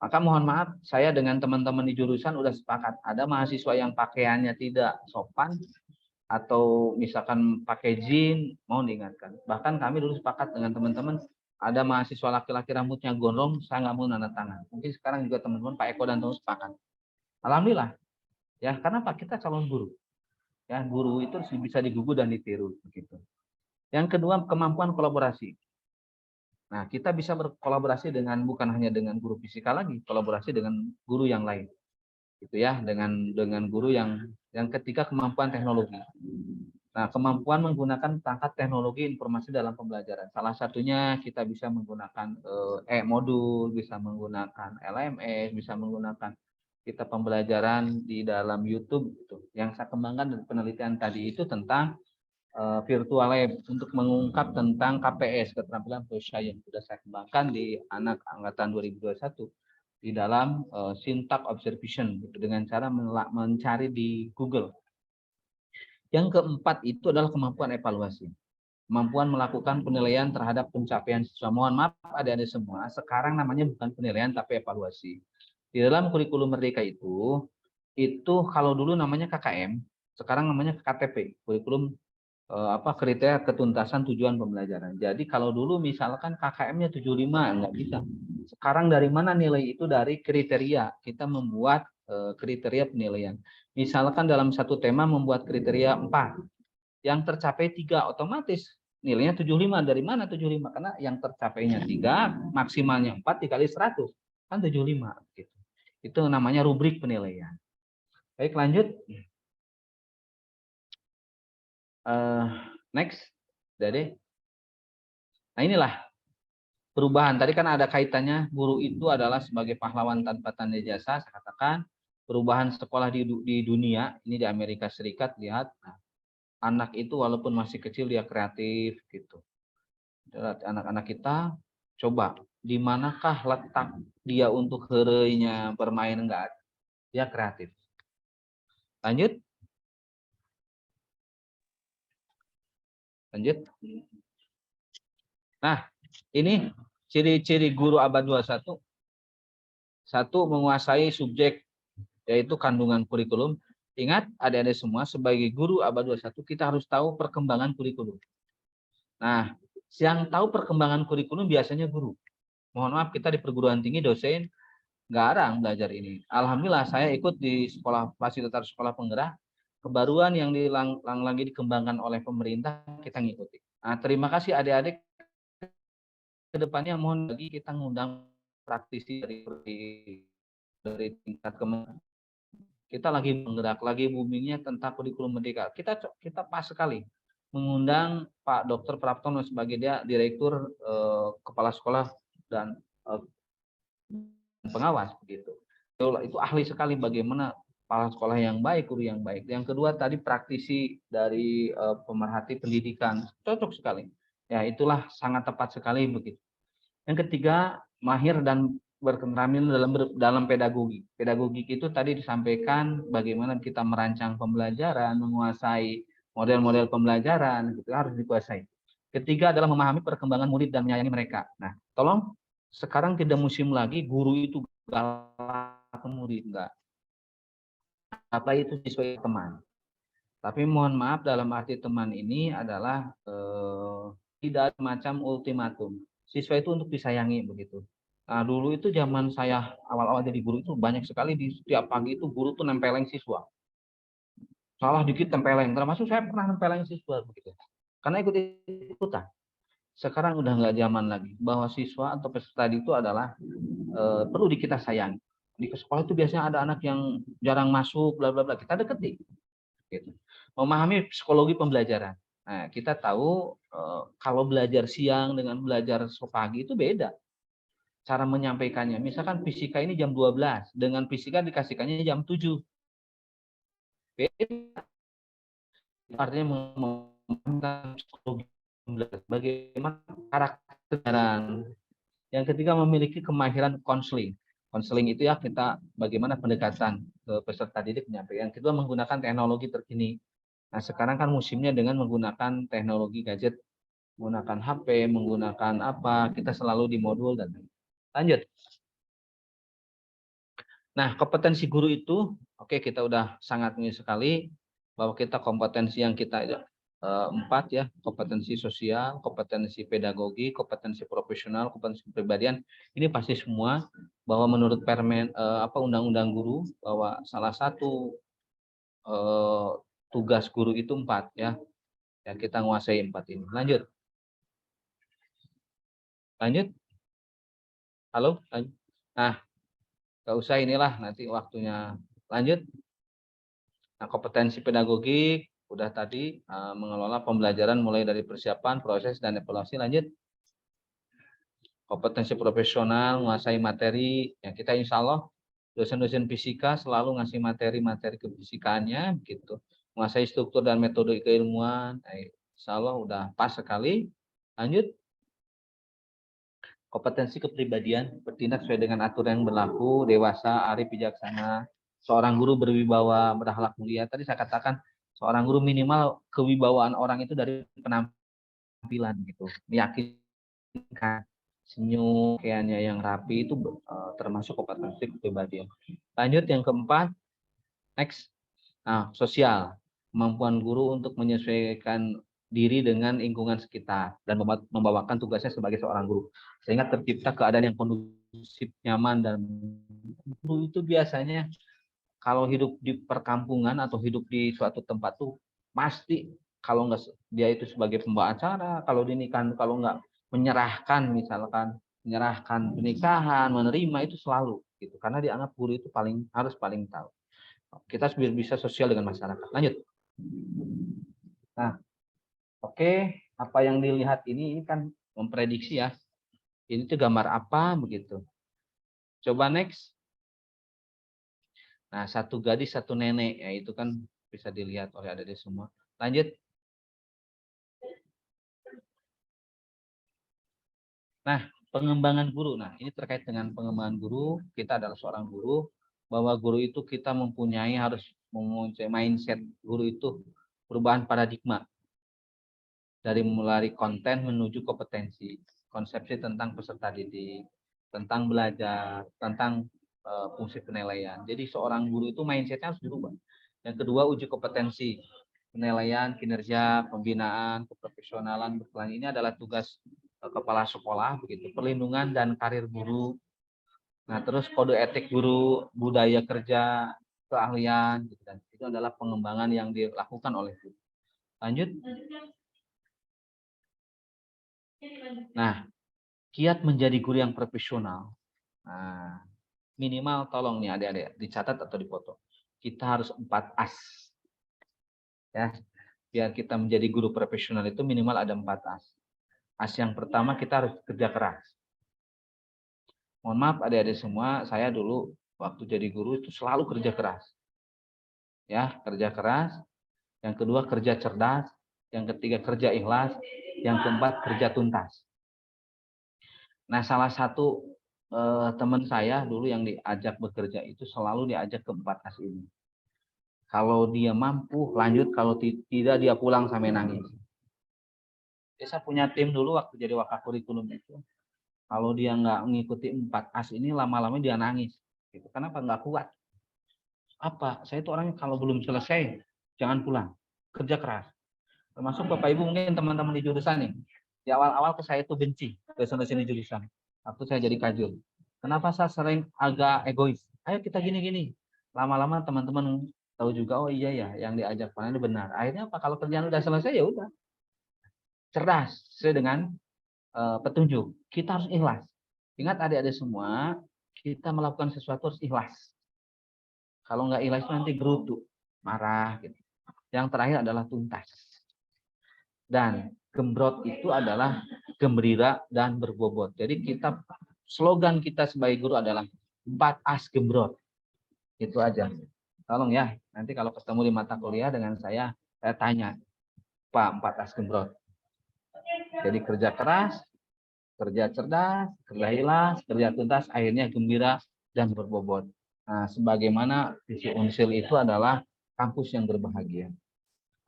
Maka mohon maaf, saya dengan teman-teman di jurusan udah sepakat. Ada mahasiswa yang pakaiannya tidak sopan atau misalkan pakai jeans, mohon diingatkan. Bahkan kami dulu sepakat dengan teman-teman, ada mahasiswa laki-laki rambutnya gondrong, saya nggak mau tanda tangan. Mungkin sekarang juga teman-teman Pak Eko dan teman sepakat. Alhamdulillah. Ya, karena Pak kita calon guru. Ya, guru itu bisa digugu dan ditiru begitu. Yang kedua, kemampuan kolaborasi. Nah, kita bisa berkolaborasi dengan bukan hanya dengan guru fisika lagi, kolaborasi dengan guru yang lain. Gitu ya, dengan guru yang ketiga, kemampuan teknologi. Nah, kemampuan menggunakan perangkat teknologi informasi dalam pembelajaran. Salah satunya kita bisa menggunakan e-modul, bisa menggunakan LMS, bisa menggunakan kita pembelajaran di dalam YouTube gitu. Yang saya kembangkan dari penelitian tadi itu tentang virtual lab untuk mengungkap tentang KPS, keterampilan sosial, yang sudah saya kembangkan di anak angkatan 2021 di dalam syntax observation gitu, dengan cara mencari di Google. Yang keempat itu adalah kemampuan evaluasi. Kemampuan melakukan penilaian terhadap pencapaian siswa. Mohon maaf adik-adik semua, sekarang namanya bukan penilaian tapi evaluasi. Di dalam kurikulum Merdeka itu kalau dulu namanya KKM, sekarang namanya KTP, kurikulum kriteria ketuntasan tujuan pembelajaran. Jadi kalau dulu misalkan KKM-nya 75, nggak bisa. Sekarang dari mana nilai itu? Dari kriteria. Kita membuat kriteria penilaian. Misalkan dalam satu tema membuat kriteria 4, yang tercapai 3, otomatis nilainya 75. Dari mana 75? Karena yang tercapainya 3, maksimalnya 4 dikali 100, kan 75. Gitu. Itu namanya rubrik penilaian. Baik, lanjut. Next, Dede. Nah, inilah perubahan. Tadi kan ada kaitannya, guru itu adalah sebagai pahlawan tanpa tanda jasa. Saya katakan perubahan sekolah di dunia, ini di Amerika Serikat, lihat. Nah, anak itu walaupun masih kecil dia kreatif gitu. Anak-anak kita coba, di manakah letak dia untuk herenya bermain enggak? Dia kreatif. Lanjut. Nah, ini ciri-ciri guru abad 21. Satu, menguasai subjek, yaitu kandungan kurikulum. Ingat adik-adik semua, sebagai guru abad 21 kita harus tahu perkembangan kurikulum. Nah, yang tahu perkembangan kurikulum biasanya guru. Mohon maaf, kita di perguruan tinggi dosen jarang belajar ini. Alhamdulillah saya ikut di sekolah fasilitator sekolah penggerak, kebaruan yang lagi dikembangkan oleh pemerintah kita ngikuti. Nah, terima kasih adik-adik. Kedepannya mohon lagi kita ngundang praktisi dari tingkat kementerian. kita lagi menggerak, lagi boomingnya tentang kurikulum merdeka. Kita pas sekali mengundang Pak Dr. Praptono sebagai dia direktur kepala sekolah dan pengawas begitu. Itu ahli sekali bagaimana kepala sekolah yang baik, guru yang baik. Yang kedua tadi praktisi dari pemerhati pendidikan, cocok sekali. Ya itulah sangat tepat sekali begitu. Yang ketiga mahir dan berketerampilan dalam pedagogi. Pedagogik itu tadi disampaikan bagaimana kita merancang pembelajaran, menguasai model-model pembelajaran, itu harus dikuasai. Ketiga adalah memahami perkembangan murid dan menyayangi mereka. Nah, tolong sekarang tidak musim lagi guru itu galak ke murid, enggak. Apa itu sesuai teman. Tapi mohon maaf dalam arti teman ini adalah tidak macam ultimatum. Siswa itu untuk disayangi begitu. Nah, dulu itu zaman saya awal-awal jadi guru itu banyak sekali di setiap pagi itu guru tuh nempeleng siswa. Salah dikit tempeleng, termasuk saya pernah nempeleng siswa begitu. Karena ikut-ikutan. Sekarang udah nggak zaman lagi bahwa siswa atau peserta itu adalah perlu kita sayangi. Di sekolah itu biasanya ada anak yang jarang masuk, bla bla bla. Kita deketi. Gitu. Memahami psikologi pembelajaran. Nah, kita tahu kalau belajar siang dengan belajar pagi itu beda cara menyampaikannya. Misalkan fisika ini jam 12, dengan fisika dikasihkannya jam 7. Beda. Artinya memahami psikologi pembelajaran. Bagaimana karakter. Yang ketiga memiliki kemahiran konseling. Konseling itu ya kita bagaimana pendekatan ke peserta didik menyampaikan. Yang kedua menggunakan teknologi terkini. Nah, sekarang kan musimnya dengan menggunakan teknologi gadget, menggunakan HP, menggunakan apa, kita selalu di modul dan lanjut. Nah, kompetensi guru itu, oke, kita udah sangat ini sekali bahwa kita kompetensi yang kita 4 ya, kompetensi sosial, kompetensi pedagogi, kompetensi profesional, kompetensi kepribadian. Ini pasti semua bahwa menurut Permen Undang-Undang Guru bahwa salah satu tugas guru itu 4 ya. Ya, kita menguasai 4 ini. Lanjut. Lanjut. Halo? Lanjut. Nah, nggak usah inilah nanti waktunya. Lanjut. Nah, kompetensi pedagogik udah tadi mengelola pembelajaran mulai dari persiapan, proses dan evaluasi. Lanjut. Kompetensi profesional, menguasai materi. Ya, kita insya Allah dosen-dosen fisika selalu ngasih materi-materi kefisikaannya begitu. Menguasai struktur dan metode keilmuan. Insya Allah udah pas sekali. Lanjut. Kompetensi kepribadian, bertindak sesuai dengan aturan yang berlaku, dewasa, arif, bijaksana, seorang guru berwibawa, berakhlak mulia. Tadi saya katakan seorang guru minimal kewibawaan orang itu dari penampilan gitu, meyakinkan, senyum, kayaknya yang rapi itu termasuk kompetensi kepribadian. Lanjut yang keempat, next, nah sosial, kemampuan guru untuk menyesuaikan diri dengan lingkungan sekitar dan membawakan tugasnya sebagai seorang guru sehingga tercipta keadaan yang kondusif, nyaman, dan guru itu biasanya kalau hidup di perkampungan atau hidup di suatu tempat tuh pasti kalau nggak dia itu sebagai pembawa acara, kalau dinikahan, kalau nggak menyerahkan misalkan menyerahkan pernikahan, menerima itu selalu gitu karena dianggap guru itu harus paling tahu. Kita biar bisa sosial dengan masyarakat. Lanjut. Nah, oke, apa yang dilihat ini kan memprediksi ya. Ini tuh gambar apa begitu. Coba next. Nah, satu gadis, satu nenek, ya itu kan bisa dilihat oleh adik-adik semua. Lanjut. Nah, pengembangan guru. Nah, ini terkait dengan pengembangan guru. Kita adalah seorang guru. Bahwa guru itu kita harus mempunyai mindset guru itu perubahan paradigma. Dari mulai konten menuju kompetensi. Konsepsi tentang peserta didik, tentang belajar, tentang fungsi penilaian. Jadi seorang guru itu mindsetnya harus dirubah. Yang kedua, uji kompetensi. Penilaian, kinerja, pembinaan, keprofesionalan, berkelanjutan ini adalah tugas kepala sekolah, begitu. Perlindungan dan karir guru. Nah, terus kode etik guru, budaya kerja, keahlian, gitu. Dan itu adalah pengembangan yang dilakukan oleh guru. Lanjut. Nah, kiat menjadi guru yang profesional. Nah, minimal tolong nih adik-adik dicatat atau dipoto. kita harus 4 as. Ya, biar kita menjadi guru profesional itu minimal ada 4 as. As yang pertama kita harus kerja keras. Mohon maaf adik-adik semua, saya dulu waktu jadi guru itu selalu kerja keras. Ya, kerja keras. Yang kedua kerja cerdas, yang ketiga kerja ikhlas, yang keempat kerja tuntas. Nah, salah satu teman saya dulu yang diajak bekerja itu selalu diajak ke 4 as ini. Kalau dia mampu lanjut, kalau tidak dia pulang sampai nangis. Jadi saya punya tim dulu waktu jadi wakakurikulum itu. Kalau dia nggak mengikuti 4 as ini, lama-lama dia nangis. Gitu. Kenapa? Nggak kuat. Apa? Saya itu orangnya kalau belum selesai, jangan pulang. Kerja keras. Termasuk Bapak Ibu mungkin teman-teman di jurusan nih. Di awal-awal ke saya itu benci ke sini jurusan. Waktu saya jadi kajul. Kenapa saya sering agak egois? Ayo kita gini-gini. Lama-lama teman-teman tahu juga, oh iya ya, yang diajak panen itu benar. Akhirnya apa? Kalau kerjaan udah selesai ya udah. Cerdas sesuai dengan petunjuk. Kita harus ikhlas. Ingat adik-adik semua, kita melakukan sesuatu harus ikhlas. Kalau nggak ikhlas nanti gerutu, marah. Gitu. Yang terakhir adalah tuntas. Dan gembrot itu adalah gembira dan berbobot. Jadi kita slogan kita sebagai guru adalah 4 as gembrot. Itu aja. Tolong ya, nanti kalau ketemu di mata kuliah dengan saya tanya, Pak, 4 as gembrot. Jadi kerja keras, kerja cerdas, kerja ikhlas, kerja tuntas, akhirnya gembira dan berbobot. Nah, sebagaimana visi Unsil itu adalah kampus yang berbahagia.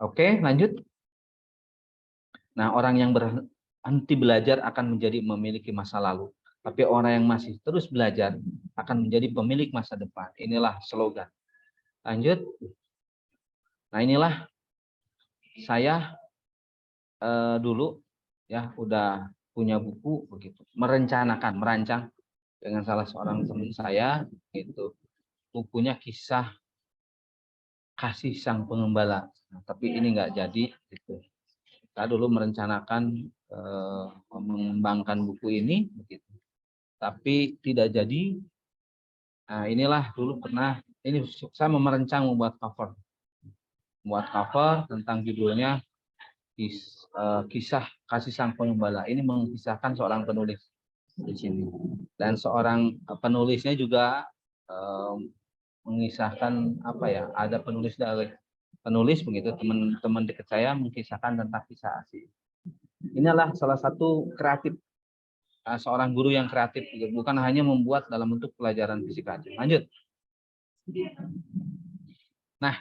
Oke, lanjut. Nah, orang yang berhenti belajar akan menjadi memiliki masa lalu. Tapi orang yang masih terus belajar akan menjadi pemilik masa depan. Inilah slogan. Lanjut. Nah, inilah saya dulu ya udah punya buku begitu. Merancang dengan salah seorang teman saya itu. Bukunya kisah kasih sang pengembala. Nah, tapi ini nggak jadi gitu. Saya dulu merencanakan mengembangkan buku ini, begitu. Tapi tidak jadi. Nah, inilah dulu pernah, ini saya merancang membuat cover tentang judulnya kisah kasih sang pengembala. Ini mengisahkan seorang penulis di sini, dan seorang penulisnya juga mengisahkan apa ya? Ada penulis begitu, teman-teman dekat saya mengisahkan tentang kisah asli. Inilah salah satu kreatif seorang guru yang kreatif, bukan hanya membuat dalam bentuk pelajaran fisika. Lanjut. Nah,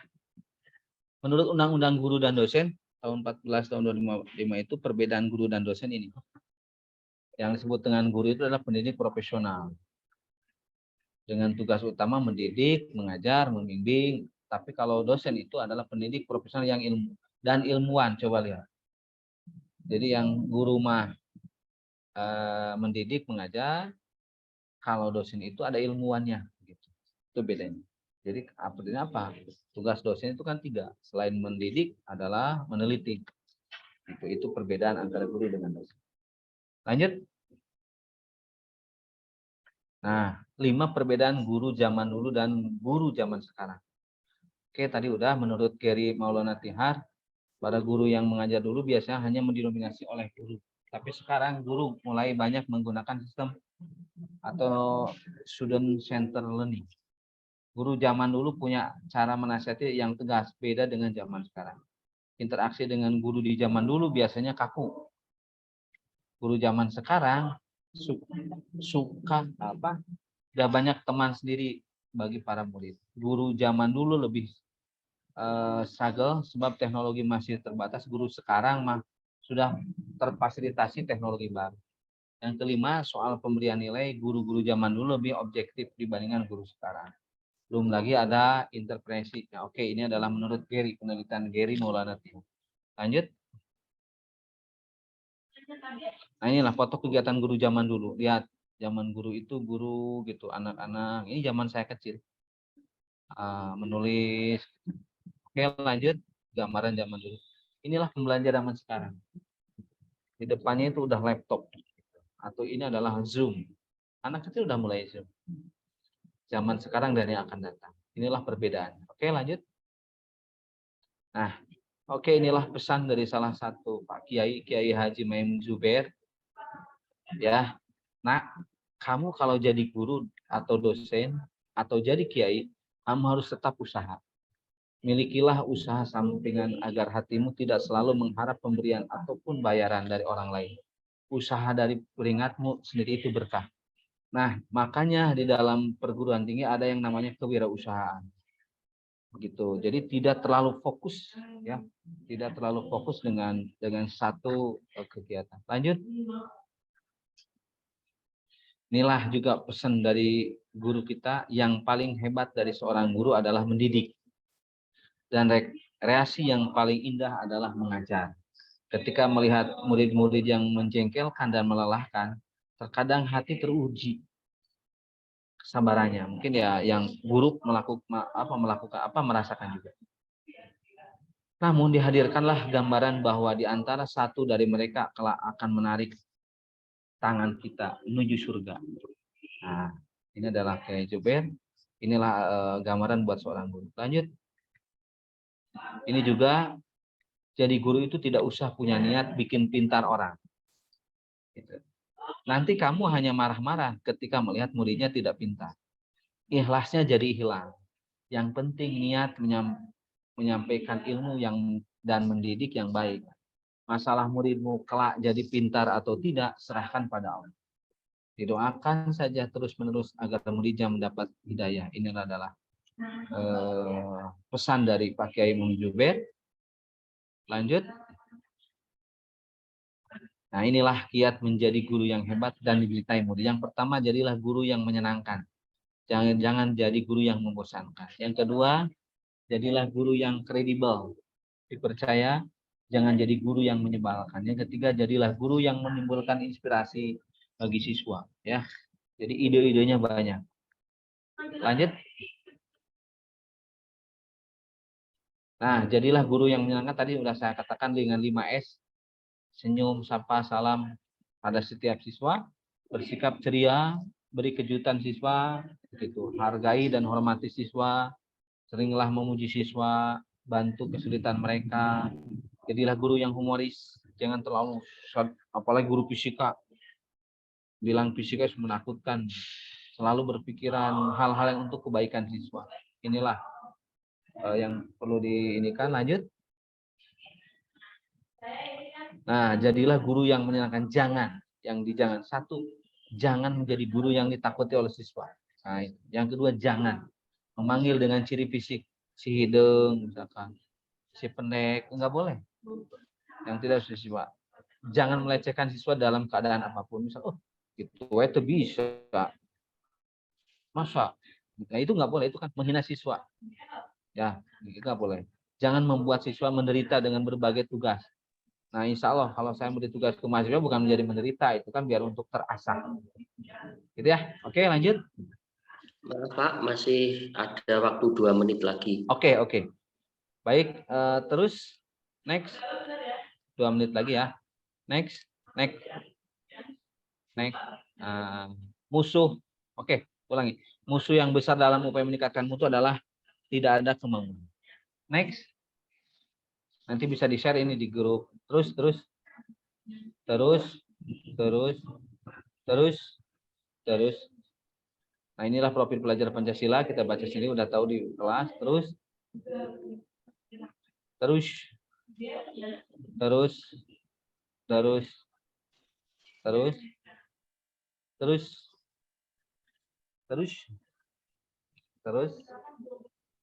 menurut Undang-Undang Guru dan Dosen tahun 14 tahun 2005 itu perbedaan guru dan dosen ini. Yang disebut dengan guru itu adalah pendidik profesional. Dengan tugas utama mendidik, mengajar, membimbing. Tapi kalau dosen itu adalah pendidik profesional yang ilmuwan. Coba lihat. Jadi yang guru mah mendidik, mengajar. Kalau dosen itu ada ilmuwannya, gitu. Itu bedanya. Jadi artinya apa? Tugas dosen itu kan 3. Selain mendidik adalah meneliti. Itu perbedaan antara guru dengan dosen. Lanjut. Nah, 5 perbedaan guru zaman dulu dan guru zaman sekarang. Oke, tadi udah menurut Gary Maulana Tihar, para guru yang mengajar dulu biasanya hanya mendominasi oleh guru. Tapi sekarang guru mulai banyak menggunakan sistem atau student center learning. Guru zaman dulu punya cara menasihati yang tegas, beda dengan zaman sekarang. Interaksi dengan guru di zaman dulu biasanya kaku. Guru zaman sekarang suka apa? Udah banyak teman sendiri bagi para murid. Guru zaman dulu lebih struggle sebab teknologi masih terbatas. Guru sekarang mah sudah terfasilitasi teknologi baru. Yang kelima, soal pemberian nilai, guru-guru zaman dulu lebih objektif dibandingkan guru sekarang. Belum lagi ada interpretasi. Nah, oke, ini adalah menurut Gary, penelitian Gary Maulana Tihar. Lanjut. Nah, inilah foto kegiatan guru zaman dulu. Lihat, zaman guru itu guru gitu, anak-anak. Ini zaman saya kecil. Menulis. Oke, lanjut. Gambaran zaman dulu. Inilah pembelajaran zaman sekarang. Di depannya itu udah laptop. Atau ini adalah Zoom. Anak kecil udah mulai Zoom. Zaman sekarang dan yang akan datang. Inilah perbedaan. Oke, lanjut. Nah, oke, inilah pesan dari salah satu Pak Kiai, Kiai Haji Maimun Zubair. Ya, nak, kamu kalau jadi guru atau dosen atau jadi kiai, kamu harus tetap usaha. Milikilah usaha sampingan agar hatimu tidak selalu mengharap pemberian ataupun bayaran dari orang lain. Usaha dari keringatmu sendiri itu berkah. Nah, makanya di dalam perguruan tinggi ada yang namanya kewirausahaan. Begitu. Jadi tidak terlalu fokus, ya, tidak terlalu fokus dengan satu kegiatan. Lanjut. Inilah juga pesan dari guru kita, yang paling hebat dari seorang guru adalah mendidik. Dan reaksi yang paling indah adalah mengajar. Ketika melihat murid-murid yang menjengkelkan dan melelahkan, terkadang hati teruji kesabarannya. Mungkin ya yang guru merasakan juga. Namun dihadirkanlah gambaran bahwa di antara satu dari mereka kelak akan menarik tangan kita menuju surga. Nah, ini adalah Kiai Zubair. Inilah gambaran buat seorang guru. Lanjut. Ini juga, jadi guru itu tidak usah punya niat bikin pintar orang. Gitu. Nanti kamu hanya marah-marah ketika melihat muridnya tidak pintar. Ikhlasnya jadi hilang. Yang penting niat menyampaikan ilmu dan mendidik yang baik. Masalah muridmu kelak jadi pintar atau tidak, serahkan pada Allah. Didoakan saja terus-menerus agar muridnya mendapat hidayah. Ini adalah pesan dari Pak Kiai Maimun Zubair. Lanjut. Nah, inilah kiat menjadi guru yang hebat dan dicintai murid. Yang pertama, jadilah guru yang menyenangkan. Jangan jadi guru yang membosankan. Yang kedua, jadilah guru yang kredibel, dipercaya. Jangan jadi guru yang menyebalkan. Yang ketiga, jadilah guru yang menimbulkan inspirasi bagi siswa. Ya, jadi ide-idenya banyak. Lanjut. Nah, jadilah guru yang menyenangkan. Tadi sudah saya katakan dengan 5S. Senyum, sapa, salam pada setiap siswa, bersikap ceria, beri kejutan siswa, begitu. Hargai dan hormati siswa, seringlah memuji siswa, bantu kesulitan mereka. Jadilah guru yang humoris, jangan terlalu, apalagi guru fisika, bilang fisika menakutkan, selalu berpikiran hal-hal yang untuk kebaikan siswa. Inilah yang perlu diinikan. Lanjut. Nah, jadilah guru yang menyenangkan. Jangan satu, jangan menjadi guru yang ditakuti oleh siswa. Nah, yang kedua, jangan memanggil dengan ciri fisik, si hidung misalkan, si pendek, enggak boleh. Yang tidak siswa. Jangan melecehkan siswa dalam keadaan apapun. Misal, oh, itu bisa. Masa? Nah, itu enggak boleh, itu kan menghina siswa. Ya, itu enggak boleh. Jangan membuat siswa menderita dengan berbagai tugas. Nah, insya Allah kalau saya beri tugas ke mahasiswa bukan menjadi menderita, itu kan biar untuk terasah. Gitu ya. Oke, lanjut. Maaf Pak, masih ada waktu 2 menit lagi. Oke. Baik, terus next. 2 menit lagi ya. Next. Musuh. Oke, ulangi. Musuh yang besar dalam upaya meningkatkan mutu adalah tidak ada kemauan. Next. Nanti bisa di-share ini di grup. Terus. Nah, inilah profil pelajar Pancasila. Kita baca sini, udah tahu di kelas. Terus.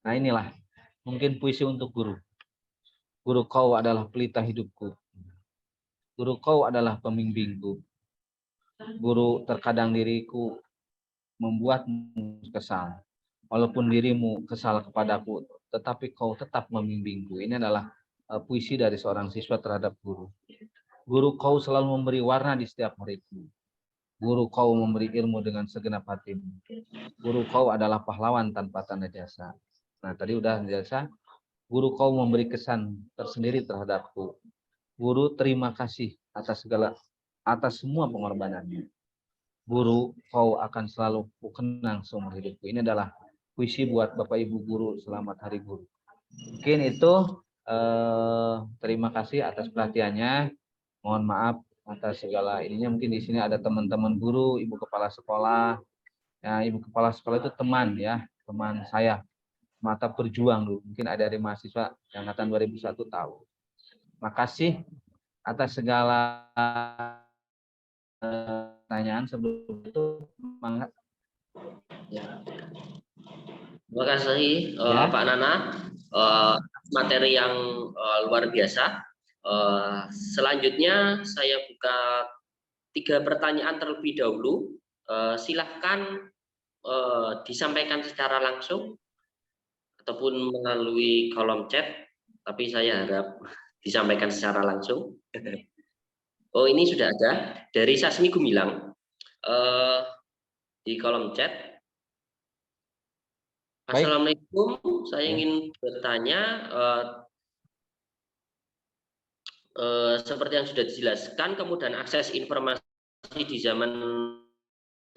Nah, inilah mungkin puisi untuk guru. Guru kau adalah pelita hidupku. Guru kau adalah pembimbingku. Guru, terkadang diriku membuatmu kesal. Walaupun dirimu kesal kepadaku, tetapi kau tetap membimbingku. Ini adalah puisi dari seorang siswa terhadap guru. Guru kau selalu memberi warna di setiap muridmu. Guru kau memberi ilmu dengan segenap hatimu. Guru kau adalah pahlawan tanpa tanda jasa. Nah, tadi udah jasa. Guru kau memberi kesan tersendiri terhadapku. Guru, terima kasih atas semua pengorbanannya. Guru, kau akan selalu kukenang seumur hidupku. Ini adalah puisi buat Bapak Ibu guru selamat Hari Guru. Mungkin itu, terima kasih atas perhatiannya. Mohon maaf atas segala ininya. Mungkin di sini ada teman-teman guru, ibu kepala sekolah. Ya, ibu kepala sekolah itu teman ya, teman saya. Mata berjuang dulu. Mungkin ada dari mahasiswa yang angkatan 2001 tahu. Makasih atas segala pertanyaan. Sebelum itu, semangat. Terima kasih Ya. Pak Nana, materi yang luar biasa. Selanjutnya saya buka 3 pertanyaan terlebih dahulu. Silahkan disampaikan secara langsung ataupun melalui kolom chat, tapi saya harap disampaikan secara langsung. Oh, ini sudah ada dari Sasmi Gumilang di kolom chat. Baik. Assalamualaikum, saya ingin bertanya seperti yang sudah dijelaskan, kemudian akses informasi di zaman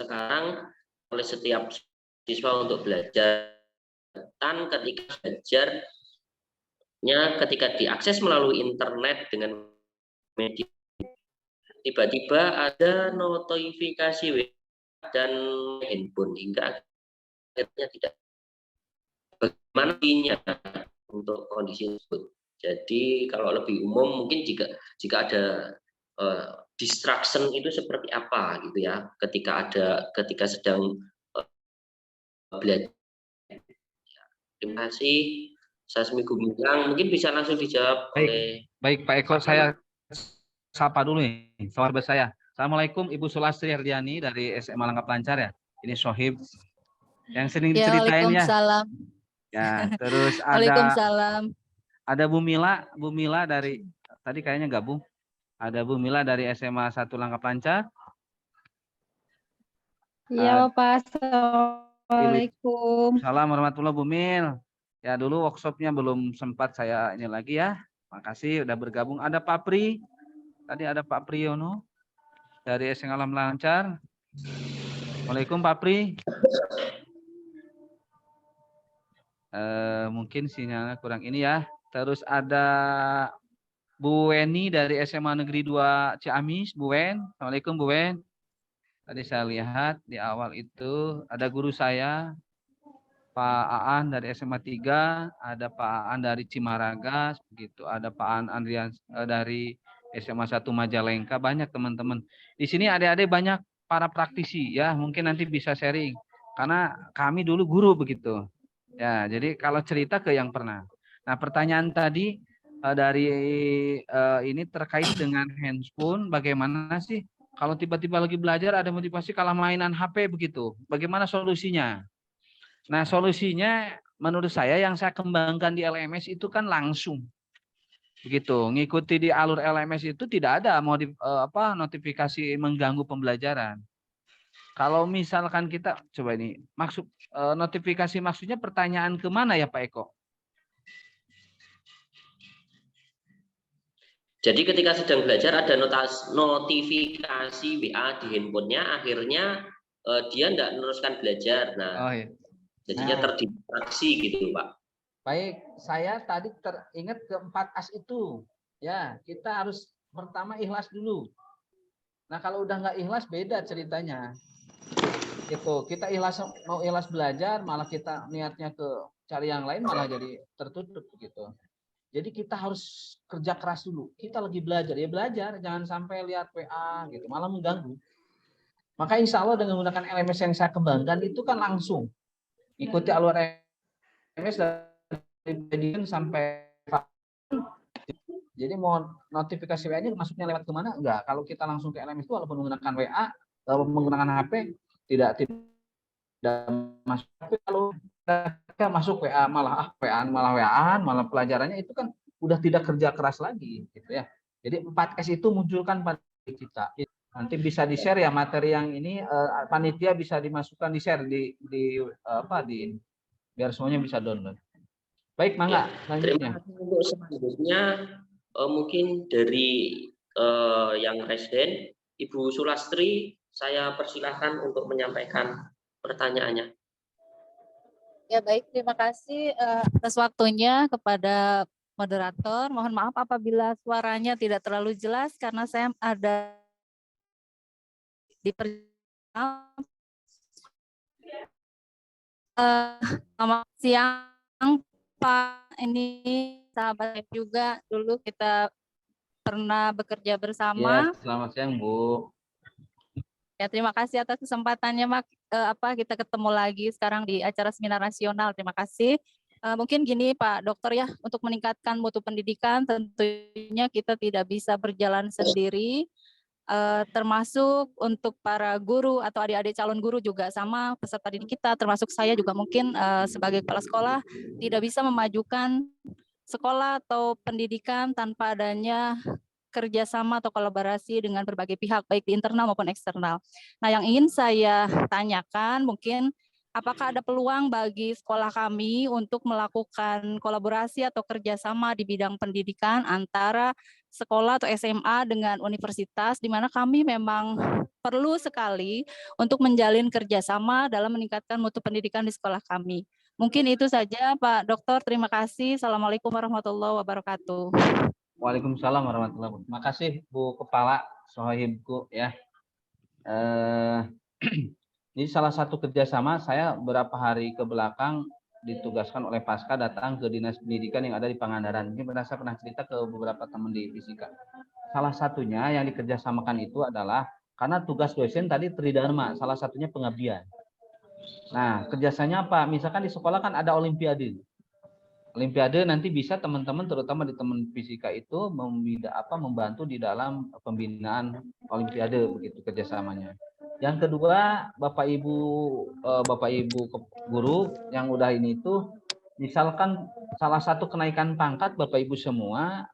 sekarang oleh setiap siswa untuk belajar. Dan ketika belajarnya, ketika diakses melalui internet dengan media, tiba-tiba ada notifikasi WA dan handphone hingga akhirnya tidak. Bagaimana intinya untuk kondisi tersebut? Jadi kalau lebih umum mungkin jika ada distraction itu seperti apa gitu ya, ketika sedang belajar. Terima kasih. Sasmi Gumilang, mungkin bisa langsung dijawab oleh. Baik Pak Eko, saya sapa dulu nih, sahabat saya. Assalamualaikum Ibu Sulastri Herdiani dari SMA Langkap Lancar ya. Ini Sohib yang sering Ya, ceritain ya. Waalaikumsalam. Ya, terus Waalaikumsalam. ada Bu Mila dari tadi kayaknya gabung. Ada Bu Mila dari SMA 1 Langkap Lancar. Iya, Bapak. Assalamualaikum. Salam warahmatullahi Bu Mil. Ya, dulu workshopnya belum sempat saya ini lagi ya. Makasih udah bergabung. Ada Pak Pri. Tadi ada Pak Priyono dari SMA Langkap Lancar. Waalaikumsalam Pak Pri. Mungkin sinyalnya kurang ini ya. Terus ada Bu Weni dari SMA Negeri 2 Ciamis. Bu Wen. Assalamualaikum Bu Wen. Tadi saya lihat di awal itu ada guru saya, Pak Aan dari SMA 3, ada Pak Aan dari Cimaragas, begitu. Ada Pak Aan Andrian dari SMA 1 Majalengka, banyak teman-teman. Di sini adik-adik banyak para praktisi ya, mungkin nanti bisa sharing. Karena kami dulu guru begitu. Ya, jadi kalau cerita ke yang pernah. Nah, pertanyaan tadi dari ini terkait dengan handphone, bagaimana sih kalau tiba-tiba lagi belajar ada motivasi kalah mainan HP begitu? Bagaimana solusinya? Nah, solusinya menurut saya yang saya kembangkan di LMS itu kan langsung. Begitu, ngikuti di alur LMS itu tidak ada notifikasi mengganggu pembelajaran. Kalau misalkan kita coba ini maksud notifikasi maksudnya pertanyaan kemana ya Pak Eko? Jadi ketika sedang belajar ada notifikasi WA di handphonenya, akhirnya dia tidak meneruskan belajar. Nah, jadinya terdistraksi gitu Pak. Baik, saya tadi teringat ke 4 As itu. Ya, kita harus pertama ikhlas dulu. Nah, kalau udah nggak ikhlas beda ceritanya. Gitu, kita mau ikhlas belajar, malah kita niatnya ke cari yang lain malah jadi tertutup gitu. Jadi kita harus kerja keras dulu. Kita lagi belajar, ya belajar, jangan sampai lihat WA gitu, malah mengganggu. Maka insya Allah dengan menggunakan LMS yang saya kembangkan itu kan langsung ikuti alur LMS dari sampai. Jadi mau notifikasi WA-nya masuknya lewat kemana? Enggak. Kalau kita langsung ke LMS itu walaupun menggunakan WA, walaupun menggunakan HP, tidak masuk. Tapi kalau kita masuk WA malah WA-an, malah pelajarannya itu kan udah tidak kerja keras lagi gitu ya. Jadi 4S itu munculkan pada kita. Nanti bisa di-share ya materi yang ini panitia bisa dimasukkan di-share di biar semuanya bisa download. Baik, mangga selanjutnya. Terima kasih untuk selanjutnya mungkin dari yang residen Ibu Sulastri, saya persilahkan untuk menyampaikan pertanyaannya. Ya baik, terima kasih atas waktunya kepada moderator. Mohon maaf apabila suaranya tidak terlalu jelas karena saya ada di perjalanan. Selamat siang Pak, ini sahabat saya juga dulu kita pernah bekerja Ya, bersama. selamat siang Bu. Ya, terima kasih atas kesempatannya, kita ketemu lagi sekarang di acara seminar nasional. Terima kasih. Mungkin gini Pak Dokter ya, untuk meningkatkan mutu pendidikan tentunya kita tidak bisa berjalan sendiri, termasuk untuk para guru atau adik-adik calon guru juga sama peserta didik kita, termasuk saya juga mungkin sebagai kepala sekolah tidak bisa memajukan sekolah atau pendidikan tanpa adanya kerjasama atau kolaborasi dengan berbagai pihak, baik di internal maupun eksternal. Nah, yang ingin saya tanyakan mungkin apakah ada peluang bagi sekolah kami untuk melakukan kolaborasi atau kerjasama di bidang pendidikan antara sekolah atau SMA dengan universitas, di mana kami memang perlu sekali untuk menjalin kerjasama dalam meningkatkan mutu pendidikan di sekolah kami. Mungkin itu saja Pak Dokter, terima kasih. Assalamualaikum warahmatullahi wabarakatuh. Waalaikumsalam warahmatullahi wabarakatuh. Terima kasih Bu Kepala Sohibku ya. Ini salah satu kerjasama saya beberapa hari ke belakang ditugaskan oleh Pasca datang ke Dinas Pendidikan yang ada di Pangandaran. Ini saya pernah cerita ke beberapa teman di fisika. Salah satunya yang dikerjasamakan itu adalah karena tugas dosen tadi tridharma, salah satunya pengabdian. Nah, kerjasanya apa? Misalkan di sekolah kan ada olimpiade. Olimpiade nanti bisa teman-teman terutama di teman fisika itu membantu di dalam pembinaan olimpiade begitu kerjasamanya. Yang kedua Bapak Ibu guru yang udah ini itu misalkan salah satu kenaikan pangkat Bapak Ibu semua,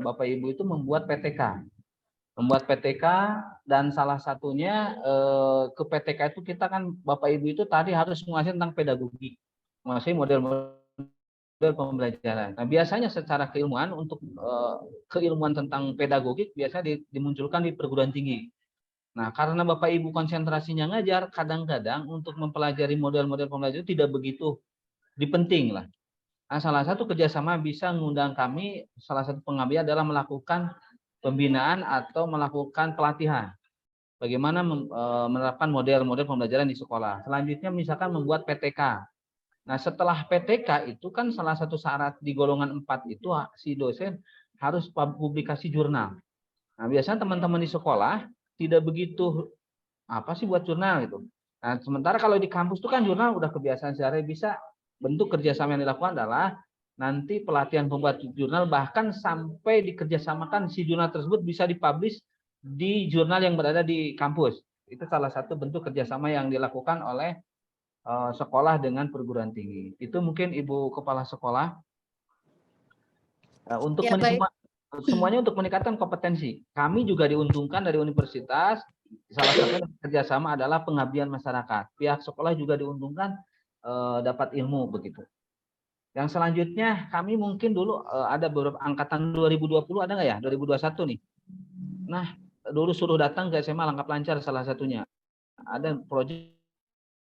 Bapak Ibu itu membuat PTK. Membuat PTK dan salah satunya ke PTK itu kita kan Bapak Ibu itu tadi harus menguasai tentang pedagogi, menguasai model-model pembelajaran. Nah, biasanya secara keilmuan untuk keilmuan tentang pedagogik biasanya dimunculkan di perguruan tinggi. Nah, karena Bapak Ibu konsentrasinya ngajar, kadang-kadang untuk mempelajari model-model pembelajaran itu tidak begitu dipenting lah. Nah, salah satu kerjasama bisa mengundang kami, salah satu pengabdian adalah melakukan pembinaan atau melakukan pelatihan. Bagaimana menerapkan model-model pembelajaran di sekolah. Selanjutnya misalkan membuat PTK. Nah, setelah PTK itu kan salah satu syarat di golongan 4 itu si dosen harus publikasi jurnal. Nah, biasanya teman-teman di sekolah tidak begitu apa sih buat jurnal gitu. Nah, sementara kalau di kampus itu kan jurnal udah kebiasaan sehari, bisa bentuk kerjasama yang dilakukan adalah nanti pelatihan pembuat jurnal, bahkan sampai dikerjasamakan si jurnal tersebut bisa dipublish di jurnal yang berada di kampus. Itu salah satu bentuk kerjasama yang dilakukan oleh sekolah dengan perguruan tinggi. Itu mungkin Ibu Kepala Sekolah untuk Ya, baik. semuanya untuk meningkatkan kompetensi. Kami juga diuntungkan dari universitas. Salah satu kerjasama adalah pengabdian masyarakat. Pihak sekolah juga diuntungkan dapat ilmu begitu. Yang selanjutnya kami mungkin dulu ada beberapa angkatan 2020 ada nggak ya? 2021 nih. Nah, dulu suruh datang ke SMA Lengkap Lancar salah satunya. Ada proyek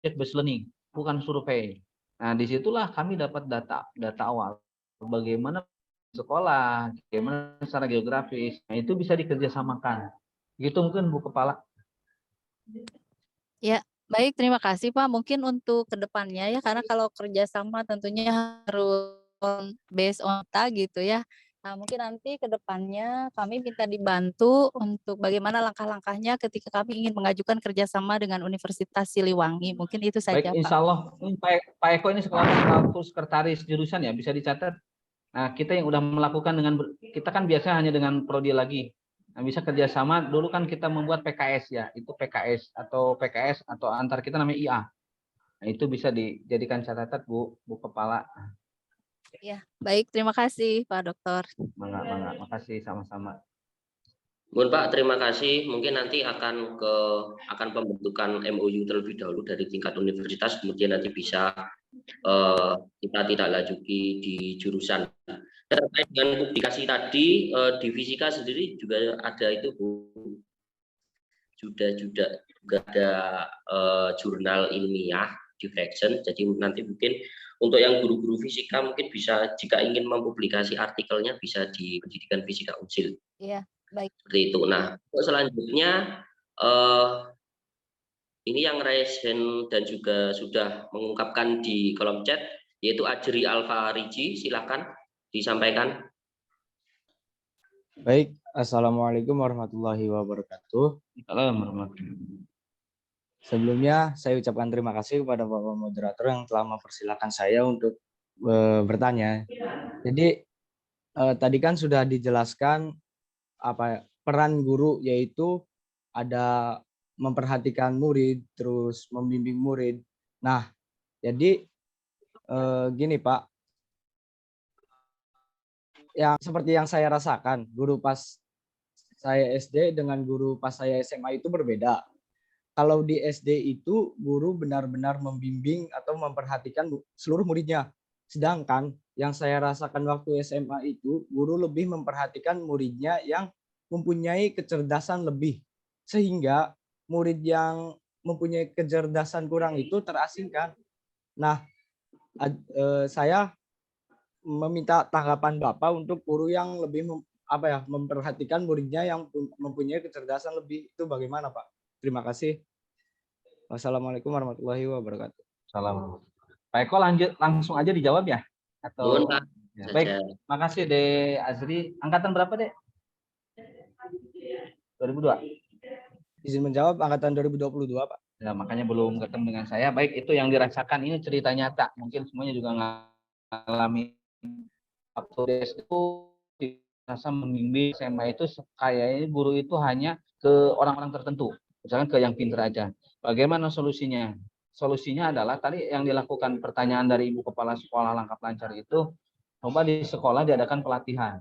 based learning, bukan survei. Nah, disitulah kami dapat data awal bagaimana sekolah, bagaimana secara geografis. Nah, itu bisa dikerjasamakan. Gitu mungkin Bu Kepala. Ya, baik, terima kasih Pak. Mungkin untuk kedepannya ya, karena kalau kerjasama tentunya harus based on data gitu ya. Nah, mungkin nanti kedepannya kami minta dibantu untuk bagaimana langkah-langkahnya ketika kami ingin mengajukan kerjasama dengan Universitas Siliwangi. Mungkin itu Baik, saja Pak. insya Allah Pak Eko ini selaku sekretaris jurusan ya, bisa dicatat. Nah, kita yang udah melakukan kita kan biasanya hanya dengan prodi lagi. Nah, bisa kerjasama, dulu kan kita membuat PKS ya, itu PKS atau antar kita namanya IA. Nah, itu bisa dijadikan catatan Bu Kepala. Ya, baik, terima kasih Pak Dokter. Bangga, makasih sama-sama. Mohon Pak, terima kasih. Mungkin nanti akan pembentukan MOU terlebih dahulu dari tingkat universitas, kemudian nanti bisa kita tidak lanjuti di jurusan. Terkait dengan publikasi tadi, di fisika sendiri juga ada itu Bu. Juga ada jurnal ilmiah diffraction. Jadi nanti mungkin Untuk yang guru-guru fisika mungkin bisa, jika ingin mempublikasi artikelnya bisa di Pendidikan Fisika Unsil. Iya, baik. Seperti itu. Nah, selanjutnya ini yang raise hand dan juga sudah mengungkapkan di kolom chat, yaitu Ajri Alfa Riji, silakan disampaikan. Baik, Assalamualaikum warahmatullahi wabarakatuh. Salam warahmatullahi. Sebelumnya saya ucapkan terima kasih kepada Bapak Moderator yang telah mempersilahkan saya untuk bertanya. Jadi tadi kan sudah dijelaskan peran guru, yaitu ada memperhatikan murid, terus membimbing murid. Nah, jadi gini Pak, yang seperti yang saya rasakan, guru pas saya SD dengan guru pas saya SMA itu berbeda. Kalau di SD itu guru benar-benar membimbing atau memperhatikan seluruh muridnya. Sedangkan yang saya rasakan waktu SMA itu, guru lebih memperhatikan muridnya yang mempunyai kecerdasan lebih. Sehingga murid yang mempunyai kecerdasan kurang itu terasingkan. Nah, saya meminta tanggapan Bapak untuk guru yang lebih memperhatikan muridnya yang mempunyai kecerdasan lebih, itu bagaimana Pak? Terima kasih. Wassalamualaikum warahmatullahi wabarakatuh. Salam. Pak Eko langsung aja dijawab ya? Atau Pak. Ya, baik, makasih De Azri. Angkatan berapa Dek? 2002. Izin menjawab, angkatan 2022 Pak. Ya, makanya belum ketemu dengan saya. Baik, itu yang dirasakan, ini cerita nyata. Mungkin semuanya juga ngalami. Waktu itu rasa membimbing SMA itu kayaknya guru itu hanya ke orang-orang tertentu. Misalkan ke yang pintar aja. Bagaimana solusinya? Solusinya adalah tadi yang dilakukan pertanyaan dari Ibu Kepala Sekolah Langkap Lancar itu, coba di sekolah diadakan pelatihan.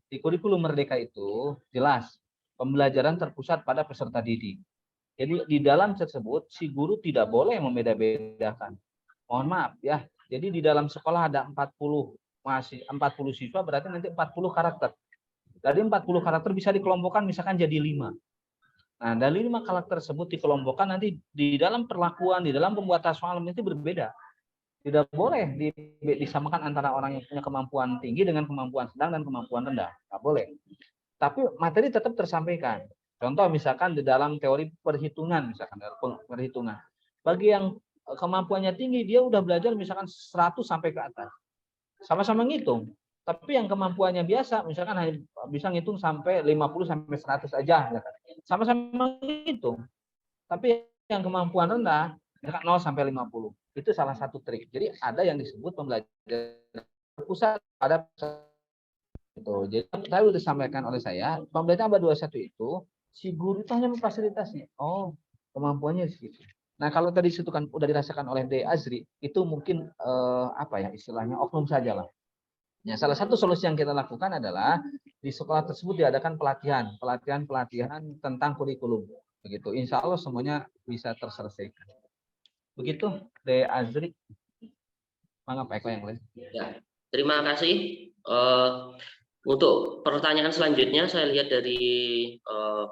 Di kurikulum Merdeka itu jelas pembelajaran terpusat pada peserta didik. Jadi di dalam tersebut si guru tidak boleh membeda-bedakan. Mohon maaf ya. Jadi di dalam sekolah ada 40 siswa, berarti nanti 40 karakter. Dari 40 karakter bisa dikelompokkan misalkan jadi 5. Nah, dari 5 karakter tersebut dikelompokkan, nanti di dalam perlakuan, di dalam pembuatan soal itu berbeda. Tidak boleh disamakan antara orang yang punya kemampuan tinggi dengan kemampuan sedang dan kemampuan rendah. Tidak boleh. Tapi materi tetap tersampaikan. Contoh misalkan di dalam teori perhitungan, misalkan perhitungan. Bagi yang kemampuannya tinggi, dia udah belajar misalkan 100 sampai ke atas. Sama-sama ngitung. Tapi yang kemampuannya biasa, misalkan hanya bisa ngitung sampai 50 sampai 100 aja. Sama-sama ngitung. Tapi yang kemampuan rendah, misalkan 0 sampai 50. Itu salah satu trik. Jadi ada yang disebut pembelajaran pusat pada itu. Jadi saya sudah disampaikan oleh saya, pembelajaran abad 21 itu si guru itu hanya memfasilitasi. Oh, kemampuannya segitu. Nah, kalau tadi itu kan udah dirasakan oleh De Azri, itu mungkin istilahnya oknum saja lah. Ya, salah satu solusi yang kita lakukan adalah di sekolah tersebut diadakan pelatihan tentang kurikulum. Begitu. Insya Allah semuanya bisa terselesaikan. Begitu, De Azri. Mangga Pak Eko yang lain. Ya, terima kasih. Untuk pertanyaan selanjutnya saya lihat dari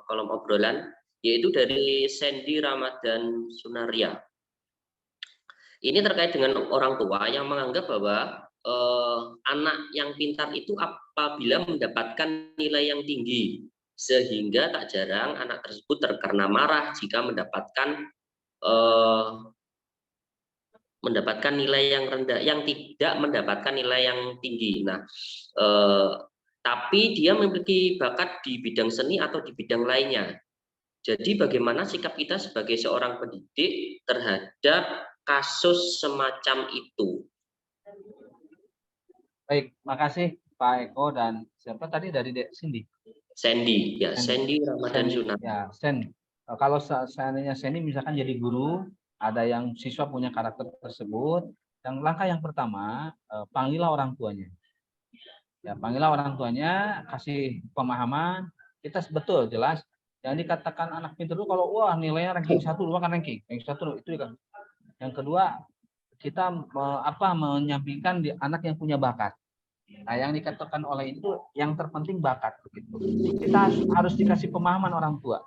kolom obrolan, yaitu dari Sandy Ramadan Sunaria. Ini terkait dengan orang tua yang menganggap bahwa anak yang pintar itu apabila mendapatkan nilai yang tinggi, sehingga tak jarang anak tersebut terkena marah jika mendapatkan nilai yang rendah, yang tidak mendapatkan nilai yang tinggi. Nah, tapi dia memiliki bakat di bidang seni atau di bidang lainnya. Jadi bagaimana sikap kita sebagai seorang pendidik terhadap kasus semacam itu? Baik, makasih Pak Eko dan siapa tadi dari Cindy? Sandy, ya Sandy Ramadan Sunan. Ya, Sandy. Kalau seandainya Sandy misalkan jadi guru, ada yang siswa punya karakter tersebut, yang langkah yang pertama, panggillah orang tuanya. Ya, panggillah orang tuanya, kasih pemahaman, kita betul jelas. Yang dikatakan anak pintar itu kalau wah nilainya ranking 1, dua kan ranking 1 itu kan. Yang kedua, kita menyampingkan di anak yang punya bakat. Nah, yang dikatakan oleh itu yang terpenting bakat. Kita harus dikasih pemahaman orang tua.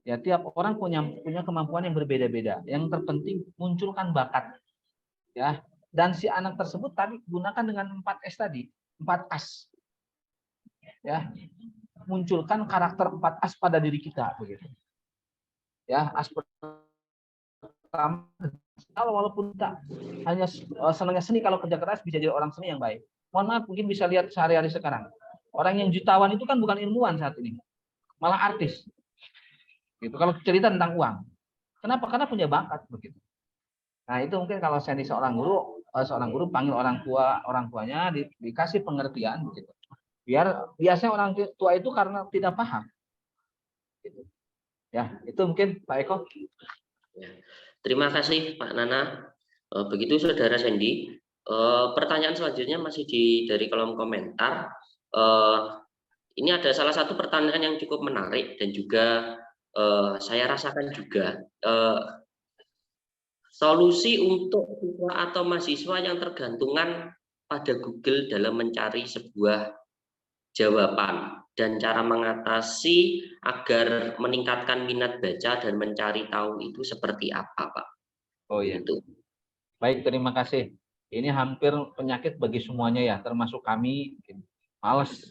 Ya, tiap orang punya kemampuan yang berbeda-beda. Yang terpenting munculkan bakat. Ya, dan si anak tersebut tadi gunakan dengan 4S tadi, 4 as. Ya, munculkan karakter 4 as pada diri kita begitu. Ya, as pertama, walaupun tak hanya senangnya seni, kalau kerja keras bisa jadi orang seni yang baik. Mohon maaf, mungkin bisa lihat sehari-hari sekarang. Orang yang jutawan itu kan bukan ilmuwan saat ini, malah artis. Gitu. Kalau cerita tentang uang, kenapa? Karena punya bakat begitu. Nah itu mungkin kalau saya di seorang guru panggil orang tuanya dikasih pengertian begitu. Biasanya orang tua itu karena tidak paham. Gitu. Ya, itu mungkin Pak Eko. Terima kasih Pak Nana. Begitu Saudara Sandy. Pertanyaan selanjutnya masih dari kolom komentar. Ini ada salah satu pertanyaan yang cukup menarik dan juga saya rasakan juga solusi untuk siswa atau mahasiswa yang tergantungan pada Google dalam mencari sebuah jawaban dan cara mengatasi agar meningkatkan minat baca dan mencari tahu itu seperti apa, Pak? Oh iya. Itu. Baik, terima kasih. Ini hampir penyakit bagi semuanya ya, termasuk kami. Malas.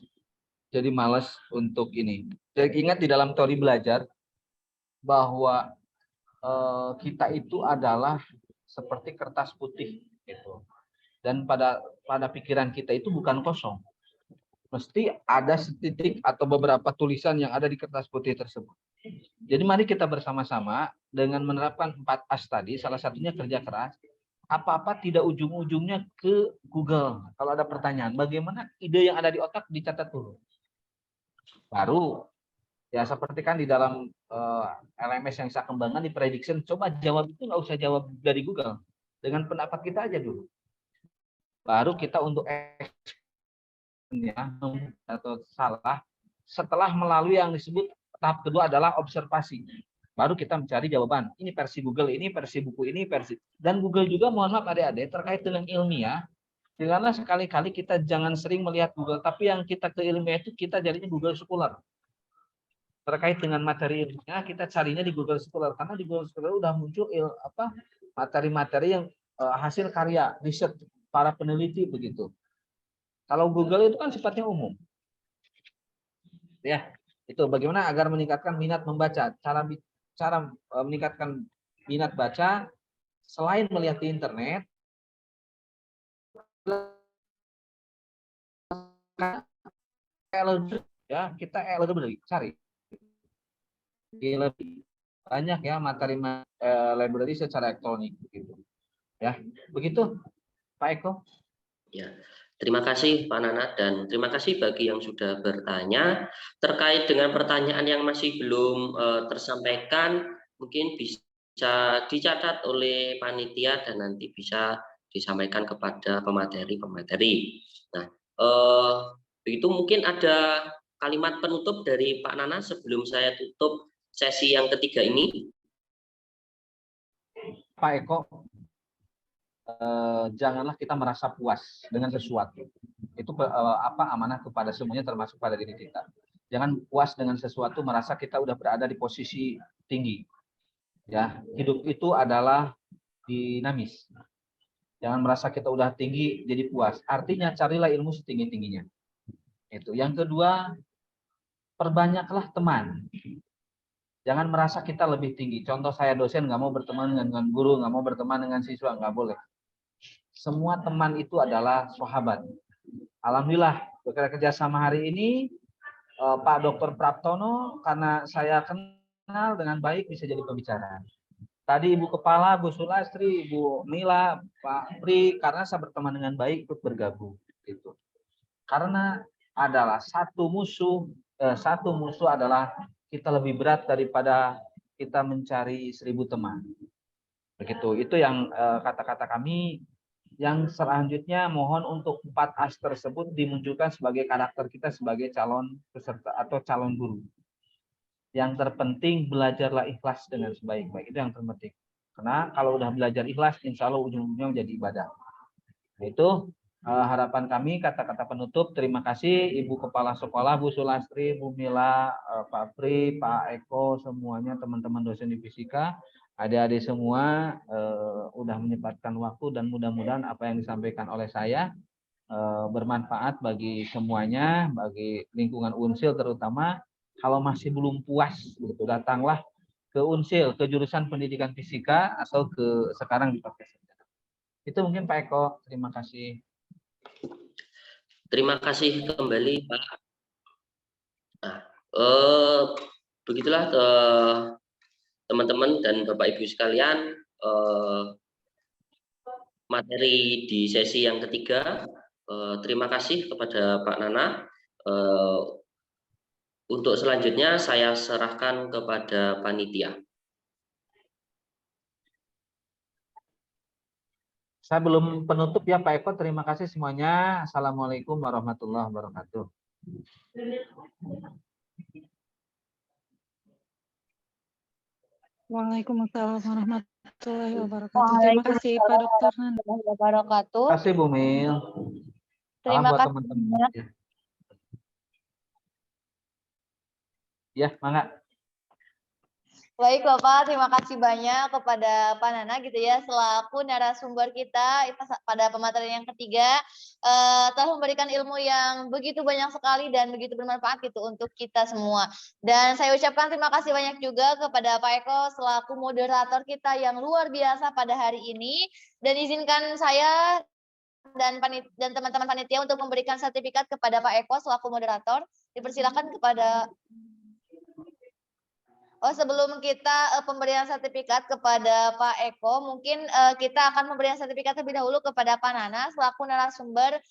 Jadi malas untuk ini. Jadi ingat di dalam teori belajar bahwa kita itu adalah seperti kertas putih gitu. Dan pada pikiran kita itu bukan kosong. Mesti ada setitik atau beberapa tulisan yang ada di kertas putih tersebut. Jadi mari kita bersama-sama dengan menerapkan 4 as tadi, salah satunya kerja keras. Apa-apa tidak ujung-ujungnya ke Google. Kalau ada pertanyaan, bagaimana ide yang ada di otak dicatat dulu. Baru ya seperti kan di dalam LMS yang saya kembangkan di prediction, coba jawab itu nggak usah jawab dari Google, dengan pendapat kita aja dulu. Baru kita untuk ya atau salah setelah melalui yang disebut tahap kedua adalah observasi. Baru kita mencari jawaban. Ini versi Google, ini versi buku ini, versi. Dan Google juga mohon maaf adik-adik terkait dengan ilmiah. Janganlah sekali-kali kita jangan sering melihat Google, tapi yang kita ke ilmiah itu kita jadinya Google Scholar. Terkait dengan materi ilmiah kita carinya di Google Scholar karena di Google Scholar udah muncul materi-materi yang hasil karya riset para peneliti begitu. Kalau Google itu kan sifatnya umum. Ya, itu bagaimana agar meningkatkan minat membaca. Cara meningkatkan minat baca selain melihat di internet, ya kita library cari. Lebih banyak ya materi library secara elektronik begitu. Ya, begitu Pak Eko. Ya. Terima kasih Pak Nana dan terima kasih bagi yang sudah bertanya. Terkait dengan pertanyaan yang masih belum tersampaikan, mungkin bisa dicatat oleh panitia dan nanti bisa disampaikan kepada pemateri. Nah, begitu mungkin ada kalimat penutup dari Pak Nana sebelum saya tutup sesi yang ketiga ini. Pak Eko, janganlah kita merasa puas dengan sesuatu. Itu amanah kepada semuanya termasuk pada diri kita. Jangan puas dengan sesuatu merasa kita udah berada di posisi tinggi. Ya, hidup itu adalah dinamis. Jangan merasa kita udah tinggi jadi puas. Artinya carilah ilmu setinggi-tingginya. Itu. Yang kedua, perbanyaklah teman. Jangan merasa kita lebih tinggi. Contoh saya dosen nggak mau berteman dengan guru, nggak mau berteman dengan siswa, nggak boleh. Semua teman itu adalah sahabat. Alhamdulillah bekerja sama hari ini Pak Dr. Praptono karena saya kenal dengan baik bisa jadi pembicara. Tadi Ibu Kepala, Bu Sulastri, Ibu Mila, Pak Pri karena saya berteman dengan baik ikut bergabung. Gitu. Karena adalah satu musuh adalah kita lebih berat daripada kita mencari 1000 teman. Begitu. Itu yang kata-kata kami. Yang selanjutnya mohon untuk 4 as tersebut dimunculkan sebagai karakter kita sebagai calon peserta atau calon guru. Yang terpenting belajarlah ikhlas dengan sebaik-baik. Itu yang terpenting. Karena kalau udah belajar ikhlas, insya Allah ujung-ujungnya menjadi ibadah. Nah, itu harapan kami, kata-kata penutup. Terima kasih Ibu Kepala Sekolah, Bu Sulastri, Bu Mila, Pak Pri, Pak Eko, semuanya teman-teman dosen di fisika. Adik-adik semua udah menyempatkan waktu dan mudah-mudahan apa yang disampaikan oleh saya bermanfaat bagi semuanya, bagi lingkungan Unsil terutama. Kalau masih belum puas, gitu, datanglah ke Unsil, ke jurusan pendidikan fisika atau ke sekarang di Fakultas Sarjana. Itu mungkin Pak Eko. Terima kasih. Terima kasih kembali Pak. Nah, begitulah teman-teman dan Bapak Ibu sekalian, materi di sesi yang ketiga. Terima kasih kepada Pak Nana. Untuk selanjutnya saya serahkan kepada panitia. Saya belum penutup ya Pak Eko. Terima kasih semuanya. Assalamualaikum warahmatullahi wabarakatuh. Waalaikumsalam warahmatullahi wabarakatuh. Terima kasih Pak Dokter. Warahmatullahi wabarakatuh. Terima kasih Bu Mil. Terima buat kasih teman-teman. banyak. Ya, mangga. Baik Bapak, terima kasih banyak kepada Pak Nana gitu ya, selaku narasumber kita pada pematerian yang ketiga, telah memberikan ilmu yang begitu banyak sekali dan begitu bermanfaat gitu untuk kita semua. Dan saya ucapkan terima kasih banyak juga kepada Pak Eko selaku moderator kita yang luar biasa pada hari ini. Dan izinkan saya dan teman-teman panitia untuk memberikan sertifikat kepada Pak Eko selaku moderator. Dipersilakan kepada sebelum kita pemberian sertifikat kepada Pak Eko, mungkin kita akan memberikan sertifikat terlebih dahulu kepada Pak Nana selaku narasumber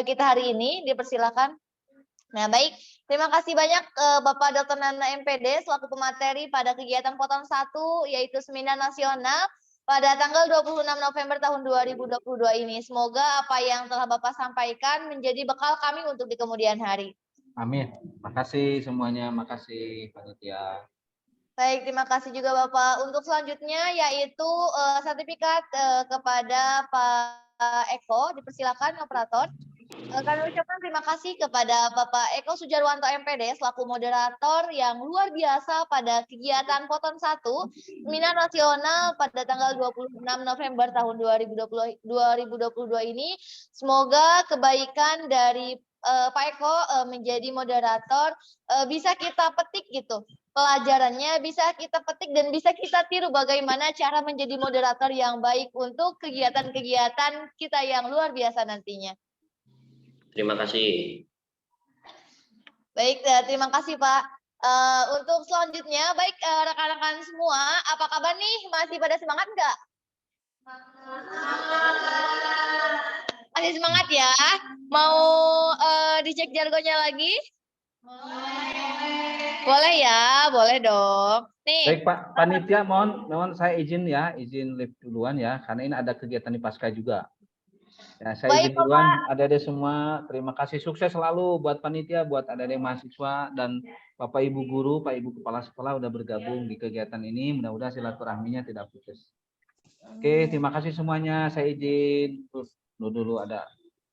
kita hari ini. Dipersilakan. Nah, baik. Terima kasih banyak Bapak Dr. Nana MPD selaku pemateri pada kegiatan Poton 1 yaitu Seminar Nasional pada tanggal 26 November tahun 2022 ini. Semoga apa yang telah Bapak sampaikan menjadi bekal kami untuk di kemudian hari. Amin. Makasih semuanya. Makasih panitia. Baik, terima kasih juga Bapak. Untuk selanjutnya yaitu sertifikat kepada Pak Eko. Dipersilakan operator. Kami ucapkan terima kasih kepada Bapak Eko Sujarwanto MPD selaku moderator yang luar biasa pada kegiatan Poton 1 Seminar Nasional pada tanggal 26 November tahun 2022 ini. Semoga kebaikan dari Pak Eko menjadi moderator bisa kita petik gitu. Pelajarannya bisa kita petik dan bisa kita tiru bagaimana cara menjadi moderator yang baik untuk kegiatan-kegiatan kita yang luar biasa nantinya. Terima kasih. Baik, terima kasih Pak. Untuk selanjutnya, baik rekan-rekan semua, apa kabar nih? Masih pada semangat nggak? Masih semangat ya? Mau dicek jargonnya lagi? Boleh ya, boleh dong. Nih. Baik Pak Panitia, mohon saya izin live duluan ya, karena ini ada kegiatan di Pasca juga. Ya, saya izin duluan, adik-adik semua, terima kasih, sukses selalu buat panitia, buat adik-adik mahasiswa, dan Bapak Ibu Guru, Pak Ibu Kepala Sekolah udah bergabung di kegiatan ini, mudah-mudahan silaturahminya tidak putus. Oke, terima kasih semuanya, saya izin. Dulu ada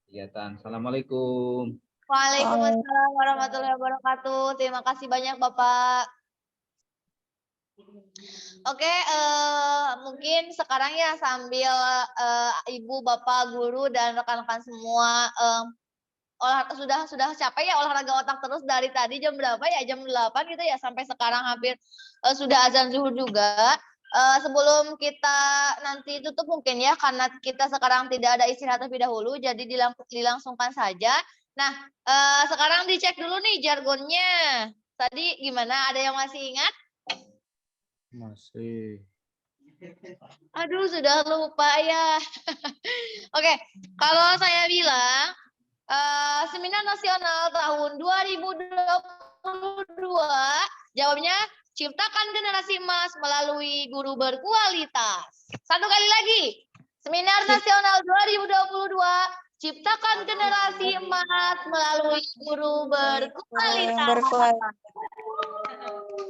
kegiatan. Assalamualaikum. Waalaikumsalam warahmatullahi wabarakatuh. Terima kasih banyak Bapak. Oke, mungkin sekarang ya sambil Ibu, Bapak, Guru dan rekan-rekan semua sudah capek ya olahraga otak terus dari tadi jam berapa ya? Jam 8 gitu ya sampai sekarang hampir sudah azan zuhur juga. Sebelum kita nanti tutup mungkin ya karena kita sekarang tidak ada istirahat terlebih dahulu jadi dilangsungkan saja. Nah, sekarang dicek dulu nih jargonnya. Tadi gimana? Ada yang masih ingat? Masih. Aduh, sudah lupa ya. Oke, kalau saya bilang Seminar Nasional tahun 2022, jawabnya ciptakan generasi emas melalui guru berkualitas. Satu kali lagi, Seminar Nasional 2022, ciptakan generasi emas melalui guru berkualitas.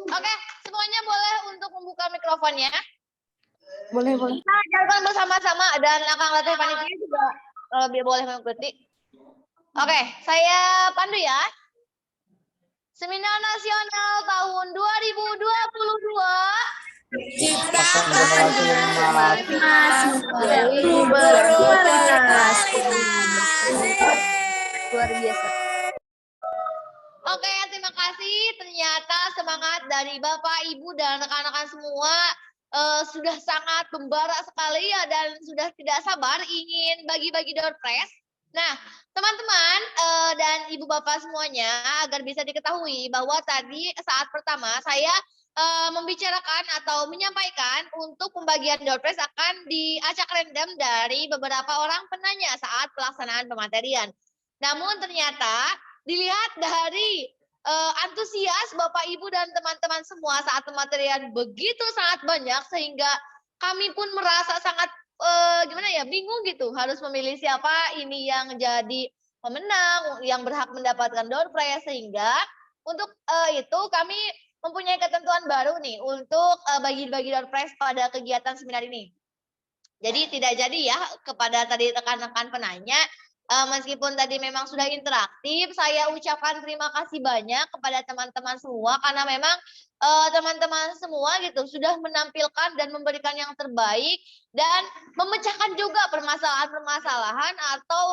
Oke, semuanya boleh untuk membuka mikrofonnya. Boleh. Kita jalan bersama-sama dan Akang Latih Panitia juga boleh mengikuti. Oke, saya pandu ya. Seminar Nasional tahun 2022, Kita Terima kasih, Mas. Ibu berkualitas. Luar biasa. Oke, terima kasih. Ternyata semangat dari Bapak, Ibu, dan rekan-rekan semua sudah sangat membara sekali ya, dan sudah tidak sabar ingin bagi-bagi door prize. Nah, teman-teman dan Ibu Bapak semuanya, agar bisa diketahui bahwa tadi saat pertama saya membicarakan atau menyampaikan untuk pembagian door prize akan diacak random dari beberapa orang penanya saat pelaksanaan pematerian. Namun ternyata dilihat dari antusias Bapak Ibu dan teman-teman semua saat pematerian begitu sangat banyak, sehingga kami pun merasa sangat gimana ya, bingung gitu harus memilih siapa ini yang jadi pemenang yang berhak mendapatkan door prize. Sehingga untuk itu kami mempunyai ketentuan baru nih untuk bagi-bagi door prize pada kegiatan seminar ini. Jadi tidak jadi ya kepada tadi rekan-rekan penanya. Meskipun tadi memang sudah interaktif, saya ucapkan terima kasih banyak kepada teman-teman semua, karena memang teman-teman semua gitu sudah menampilkan dan memberikan yang terbaik dan memecahkan juga permasalahan-permasalahan atau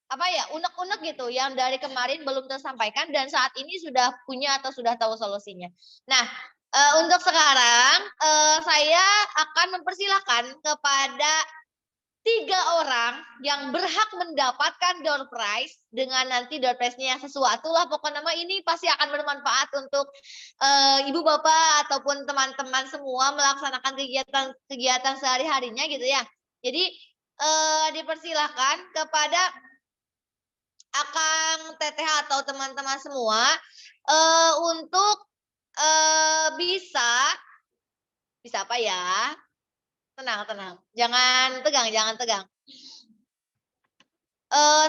apa ya, unek-unek gitu yang dari kemarin belum tersampaikan dan saat ini sudah punya atau sudah tahu solusinya. Nah, untuk sekarang saya akan mempersilahkan kepada 3 orang yang berhak mendapatkan door prize, dengan nanti door prize-nya yang sesuatu lah, pokoknya nama ini pasti akan bermanfaat untuk ibu bapak ataupun teman-teman semua melaksanakan kegiatan sehari-harinya gitu ya. Jadi dipersilahkan kepada Akang Teteh atau teman-teman semua untuk bisa apa ya? Tenang. Jangan tegang.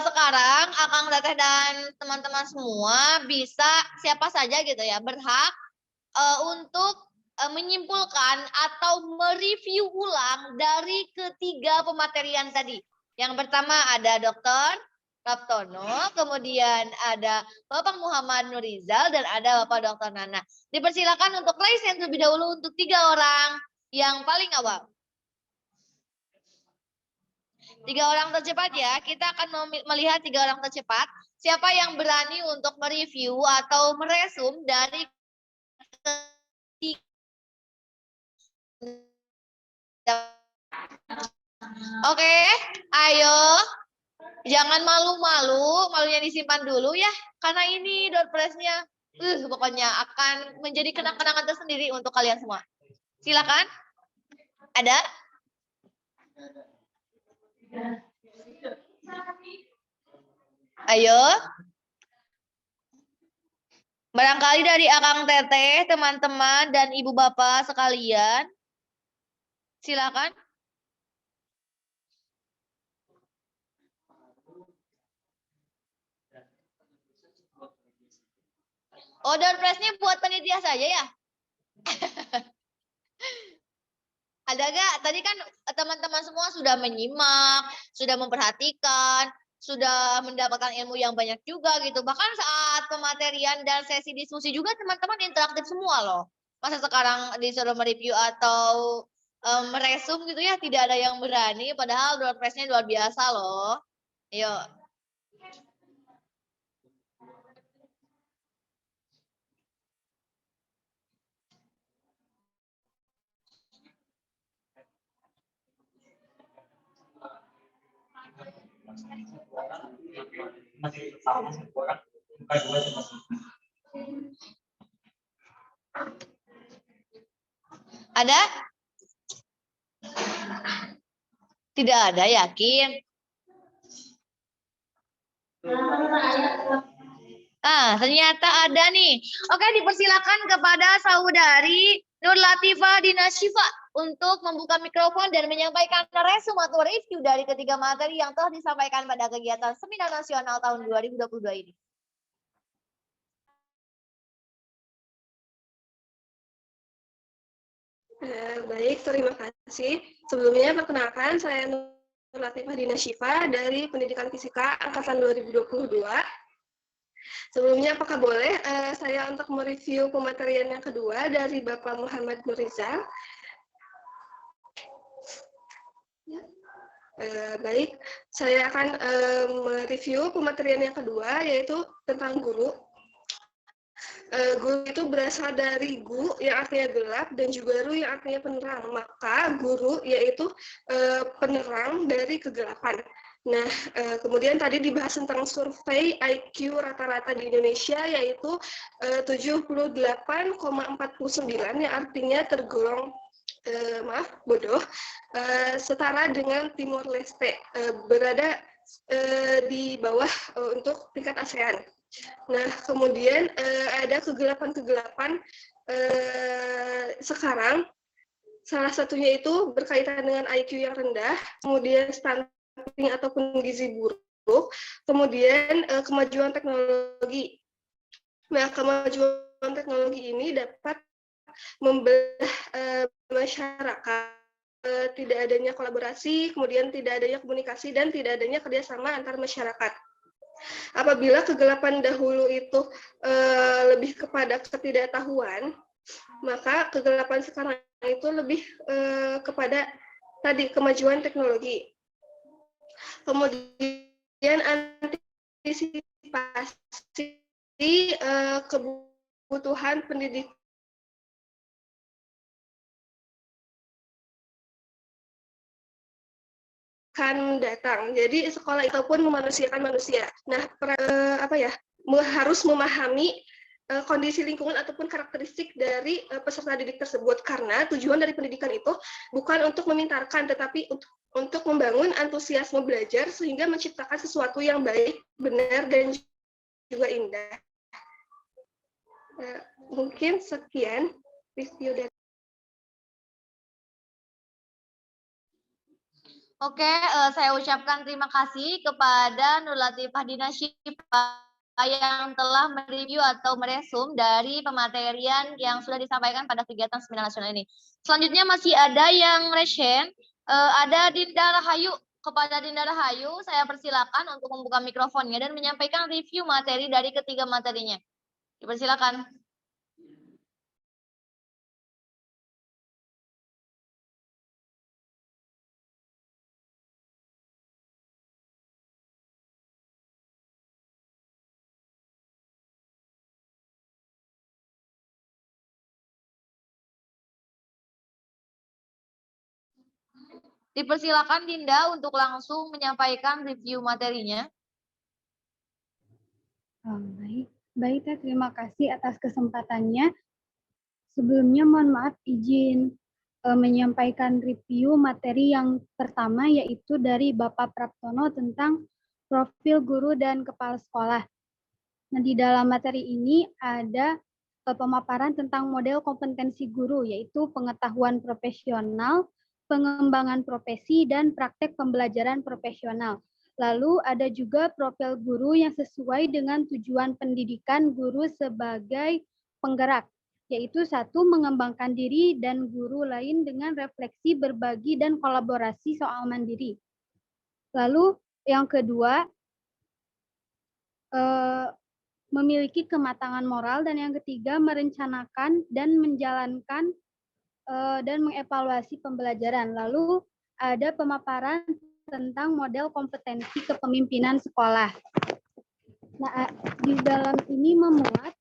Sekarang Akang Teteh dan teman-teman semua bisa siapa saja gitu ya berhak untuk menyimpulkan atau mereview ulang dari ketiga pematerian tadi. Yang pertama ada Dr. Raptono, kemudian ada Bapak Muhammad Nurizal, dan ada Bapak Dr. Nana. Dipersilakan untuk raise hand terlebih dahulu untuk 3 orang yang paling awal. 3 orang tercepat ya, kita akan melihat 3 orang tercepat. Siapa yang berani untuk mereview atau meresum dari Oke, ayo. Jangan malu-malu, malunya disimpan dulu ya. Karena ini door prize-nya pokoknya akan menjadi kenang-kenangan tersendiri untuk kalian semua. Silakan. Ada? Ayo. Barangkali dari Akang Teteh, teman-teman dan ibu bapak sekalian. Silakan. Oh, door prize-nya buat panitia saja ya? Ada gak? Tadi kan teman-teman semua sudah menyimak, sudah memperhatikan, sudah mendapatkan ilmu yang banyak juga gitu. Bahkan saat pematerian dan sesi diskusi juga teman-teman interaktif semua loh. Masa sekarang disuruh mereview atau meresum gitu ya, tidak ada yang berani. Padahal door prize-nya luar biasa loh. Yuk. Ada? Tidak ada, yakin? Ternyata ada nih. Oke, dipersilakan kepada saudari Nur Latifah Dinasyifa untuk membuka mikrofon dan menyampaikan resum atau review dari ketiga materi yang telah disampaikan pada kegiatan Seminar Nasional tahun 2022 ini. Baik, terima kasih. Sebelumnya perkenalkan, saya Nur Latifah Dinasyifa dari Pendidikan Fisika Angkatan 2022. Sebelumnya apakah boleh saya untuk mereview pematerian yang kedua dari Bapak Muhammad Nurizal? Ya. Baik, saya akan mereview pematerian yang kedua, yaitu tentang guru. Guru itu berasal dari gu yang artinya gelap dan juga ru yang artinya penerang. Maka guru yaitu penerang dari kegelapan. Nah, kemudian tadi dibahas tentang survei IQ rata-rata di Indonesia yaitu 78,49 yang artinya tergolong bodoh, setara dengan Timor Leste, berada di bawah untuk tingkat ASEAN. Nah, kemudian ada kegelapan-kegelapan sekarang, salah satunya itu berkaitan dengan IQ yang rendah, kemudian stunting ataupun gizi buruk, kemudian kemajuan teknologi. Nah, kemajuan teknologi ini dapat membelah masyarakat, tidak adanya kolaborasi, kemudian tidak adanya komunikasi, dan tidak adanya kerjasama antar masyarakat. Apabila kegelapan dahulu itu lebih kepada ketidaktahuan, maka kegelapan sekarang itu lebih kepada tadi kemajuan teknologi. Kemudian antisipasi kebutuhan pendidikan datang. Jadi sekolah itu pun memanusiakan manusia. Nah, harus memahami kondisi lingkungan ataupun karakteristik dari peserta didik tersebut, karena tujuan dari pendidikan itu bukan untuk memintarkan, tetapi untuk membangun antusiasme belajar sehingga menciptakan sesuatu yang baik, benar, dan juga indah. Mungkin sekian review dari. Oke, saya ucapkan terima kasih kepada Nur Latifah Dina Syifa yang telah mereview atau meresum dari pematerian yang sudah disampaikan pada kegiatan seminar nasional ini. Selanjutnya masih ada yang resen, ada Dinda Rahayu. Kepada Dinda Rahayu, saya persilakan untuk membuka mikrofonnya dan menyampaikan review materi dari ketiga materinya. Dipersilakan. Dipersilakan Dinda untuk langsung menyampaikan review materinya. Baik, terima kasih atas kesempatannya. Sebelumnya mohon maaf izin menyampaikan review materi yang pertama, yaitu dari Bapak Praptono tentang profil guru dan kepala sekolah. Nah, di dalam materi ini ada pemaparan tentang model kompetensi guru, yaitu pengetahuan profesional, pengembangan profesi, dan praktek pembelajaran profesional. Lalu ada juga profil guru yang sesuai dengan tujuan pendidikan guru sebagai penggerak, yaitu satu, mengembangkan diri dan guru lain dengan refleksi, berbagi, dan kolaborasi soal mandiri. Lalu yang kedua, memiliki kematangan moral, dan yang ketiga, merencanakan dan menjalankan dan mengevaluasi pembelajaran. Lalu ada pemaparan tentang model kompetensi kepemimpinan sekolah. Nah, di dalam ini memuat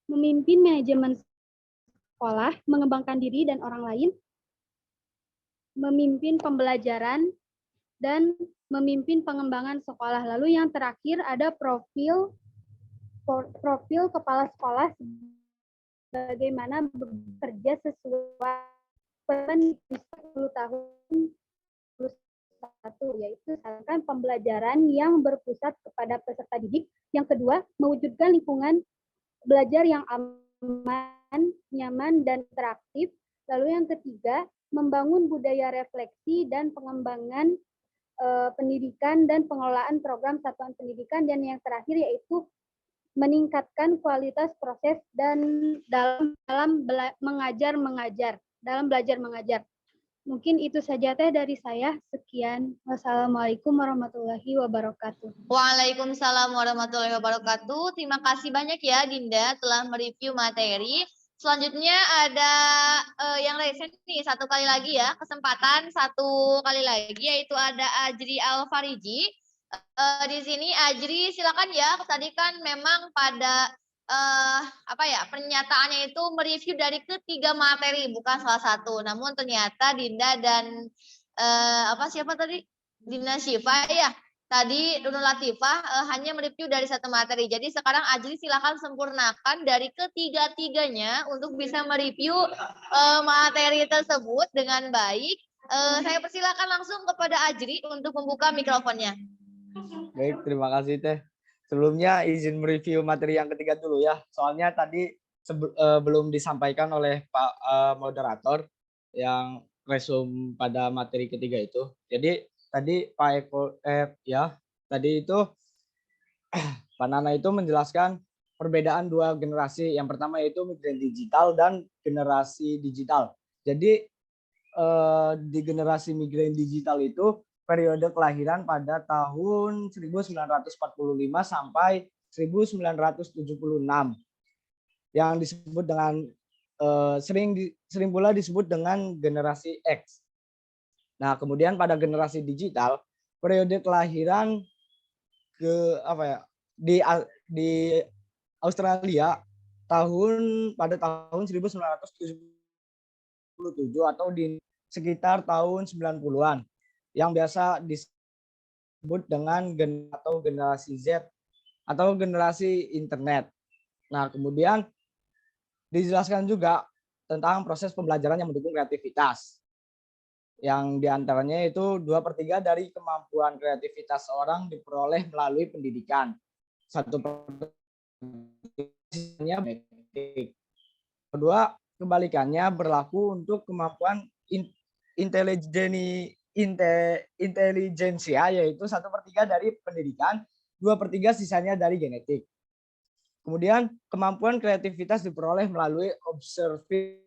memimpin manajemen sekolah, mengembangkan diri dan orang lain, memimpin pembelajaran, dan memimpin pengembangan sekolah. Lalu yang terakhir ada profil kepala sekolah, bagaimana bekerja sesuai 10 tahun yaitu misalkan pembelajaran yang berpusat kepada peserta didik. Yang kedua, mewujudkan lingkungan belajar yang aman, nyaman, dan interaktif. Lalu yang ketiga, membangun budaya refleksi dan pengembangan pendidikan dan pengelolaan program satuan pendidikan. Dan yang terakhir yaitu meningkatkan kualitas proses dan dalam belajar mengajar. Mungkin itu saja teh dari saya. Sekian. Wassalamualaikum warahmatullahi wabarakatuh. Waalaikumsalam warahmatullahi wabarakatuh. Terima kasih banyak ya Dinda telah mereview materi. Selanjutnya ada yang resen nih satu kali lagi ya, kesempatan satu kali lagi, yaitu ada Ajri Alfariji. Di sini Ajri silakan ya. Tadi kan memang pada pernyataannya itu mereview dari ketiga materi, bukan salah satu. Namun ternyata Dinda dan siapa tadi? Dinda Syifa ya. Tadi Nurul Latifah hanya mereview dari satu materi. Jadi sekarang Ajli silakan sempurnakan dari ketiga-tiganya untuk bisa mereview materi tersebut dengan baik. Saya persilakan langsung kepada Ajri untuk membuka mikrofonnya. Baik, terima kasih Teh. Sebelumnya izin mereview materi yang ketiga dulu ya. Soalnya tadi belum disampaikan oleh Pak moderator yang resum pada materi ketiga itu. Jadi tadi Pak Eko tadi itu Pak Nana itu menjelaskan perbedaan dua generasi. Yang pertama yaitu migran digital dan generasi digital. Jadi di generasi migran digital itu periode kelahiran pada tahun 1945 sampai 1976 yang disebut dengan sering pula disebut dengan generasi X. Nah, kemudian pada generasi digital periode kelahiran di Australia pada tahun 1977 atau di sekitar tahun 90-an yang biasa disebut dengan generasi Z atau generasi internet. Nah, kemudian dijelaskan juga tentang proses pembelajaran yang mendukung kreativitas. Yang diantaranya itu 2/3 dari kemampuan kreativitas seorang diperoleh melalui pendidikan. 1/3-nya genetik. Kedua, kebalikannya berlaku untuk kemampuan intelijensia, yaitu 1/3 dari pendidikan, 2/3 sisanya dari genetik. Kemudian kemampuan kreativitas diperoleh melalui observasi,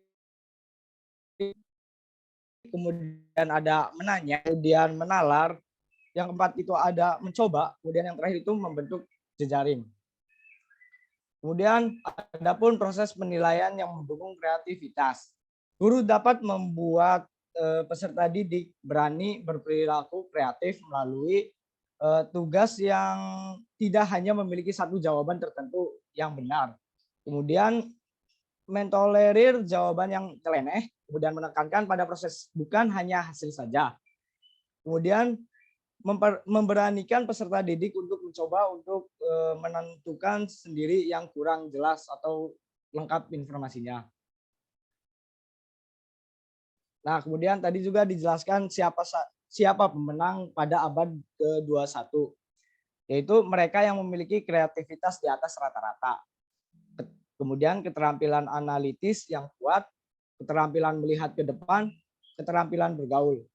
kemudian ada menanya, kemudian menalar, yang keempat itu ada mencoba, kemudian yang terakhir itu membentuk jejaring. Kemudian ada pun proses penilaian yang mendukung kreativitas. Guru dapat membuat peserta didik berani berperilaku kreatif melalui tugas yang tidak hanya memiliki satu jawaban tertentu yang benar. Kemudian mentolerir jawaban yang nyeleneh, kemudian menekankan pada proses, bukan hanya hasil saja. Kemudian memberanikan peserta didik untuk mencoba untuk menentukan sendiri yang kurang jelas atau lengkap informasinya. Nah, kemudian tadi juga dijelaskan siapa pemenang pada abad ke-21, yaitu mereka yang memiliki kreativitas di atas rata-rata. Kemudian keterampilan analitis yang kuat, keterampilan melihat ke depan, keterampilan bergaul.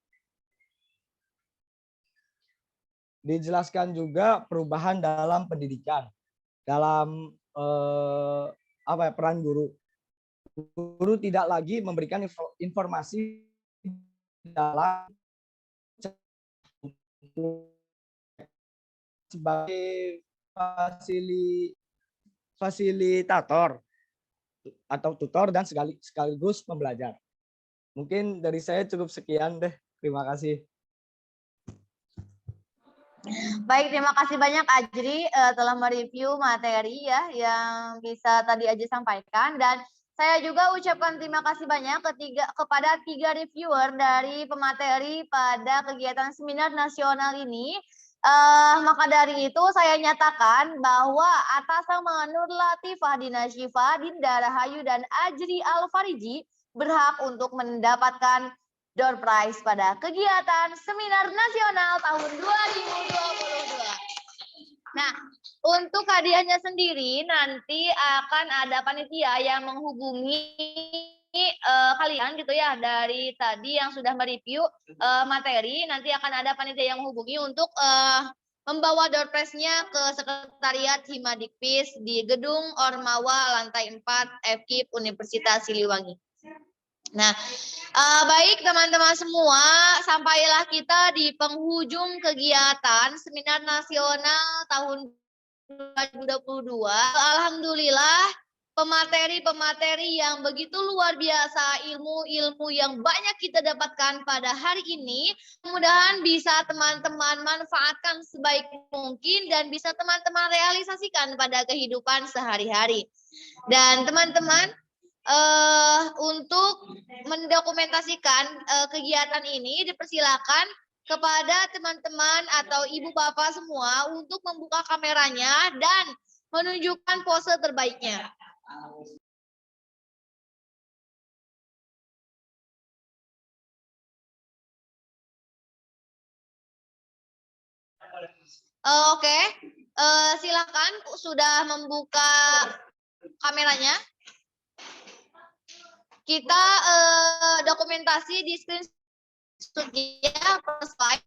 Dijelaskan juga perubahan dalam pendidikan, dalam peran guru. Guru tidak lagi memberikan informasi dalam sebagai fasilitator atau tutor dan sekaligus pembelajar. Mungkin dari saya cukup sekian deh. Terima kasih. Baik, terima kasih banyak Ajri telah mereview materi ya yang bisa tadi Ajri sampaikan, dan saya juga ucapkan terima kasih banyak kepada 3 reviewer dari pemateri pada kegiatan seminar nasional ini. Maka dari itu saya nyatakan bahwa atas nama Nur Latifah Dina Syifa, Dinda Rahayu, dan Ajri Alfariji berhak untuk mendapatkan door prize pada kegiatan seminar nasional tahun 2022. Nah, untuk hadiahnya sendiri nanti akan ada panitia yang menghubungi kalian gitu ya, dari tadi yang sudah mereview materi. Nanti akan ada panitia yang menghubungi untuk membawa door prize-nya ke Sekretariat Himadikpis di Gedung Ormawa lantai 4 FKIP Universitas Siliwangi. Nah, baik teman-teman semua, sampailah kita di penghujung kegiatan Seminar Nasional tahun 2022. Alhamdulillah, pemateri-pemateri yang begitu luar biasa, ilmu-ilmu yang banyak kita dapatkan pada hari ini, mudah-mudahan bisa teman-teman manfaatkan sebaik mungkin dan bisa teman-teman realisasikan pada kehidupan sehari-hari. Dan teman-teman, untuk mendokumentasikan kegiatan ini dipersilakan kepada teman-teman atau ibu bapak semua untuk membuka kameranya dan menunjukkan pose terbaiknya. Oke, silakan sudah membuka kameranya. Kita dokumentasi di screen ya, slide.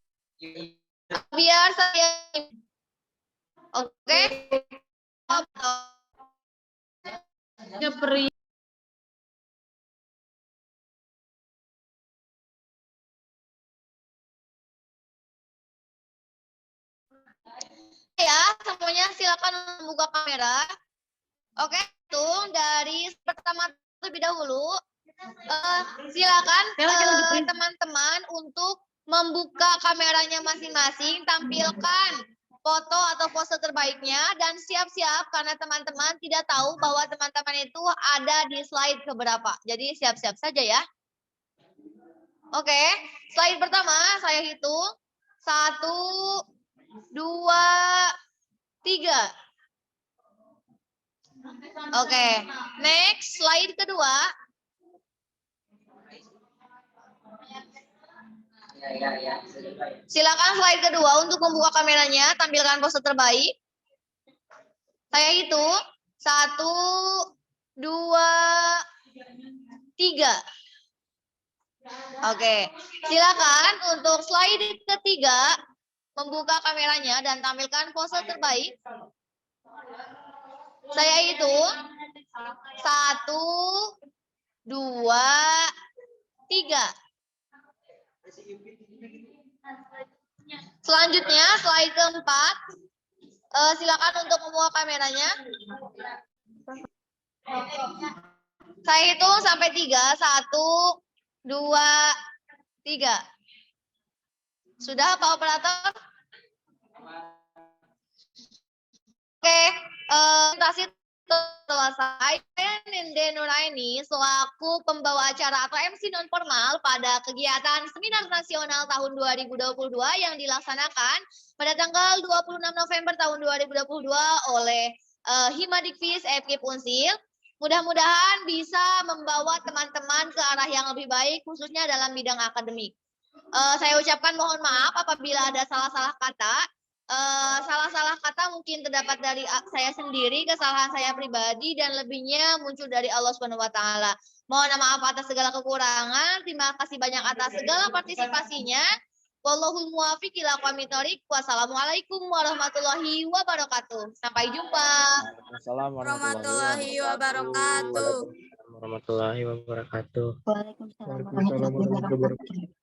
Biar saya oke. Ya, semuanya silakan membuka kamera. Oke, itu dari pertama terlebih dahulu. Silakan teman-teman untuk membuka kameranya masing-masing, tampilkan foto atau pose terbaiknya dan siap-siap karena teman-teman tidak tahu bahwa teman-teman itu ada di slide keberapa. Jadi siap-siap saja ya. Oke, slide pertama saya hitung 1, 2, 3. Oke, next slide kedua. Silakan slide kedua untuk membuka kameranya, tampilkan pose terbaik. Saya hitung 1, 2, 3. Oke, silakan untuk slide ketiga membuka kameranya dan tampilkan pose terbaik. Saya hitung 1, 2, 3. Selanjutnya slide keempat. Silakan untuk membuka kameranya. Saya hitung sampai 3. 1, 2, 3. Sudah Pak Operator? Oke, presentasi selesai. Ninde Nuraini selaku pembawa acara atau MC non formal pada kegiatan Seminar Nasional tahun 2022 yang dilaksanakan pada tanggal 26 November tahun 2022 oleh Himadikvis FKIP Unsil. Mudah-mudahan bisa membawa teman-teman ke arah yang lebih baik khususnya dalam bidang akademik. Saya ucapkan mohon maaf apabila ada salah-salah kata. Salah-salah kata mungkin terdapat dari saya sendiri, kesalahan saya pribadi, dan lebihnya muncul dari Allah Subhanahu wa Ta'ala. Mohon maaf atas segala kekurangan. Terima kasih banyak atas segala partisipasinya. Wallahul muwaffiq ila aqwamit thoriq. Wassalamualaikum warahmatullahi wabarakatuh. Sampai jumpa. Warahmatullahi wabarakatuh. Warahmatullahi wabarakatuh. Waalaikumsalam warahmatullahi wabarakatuh.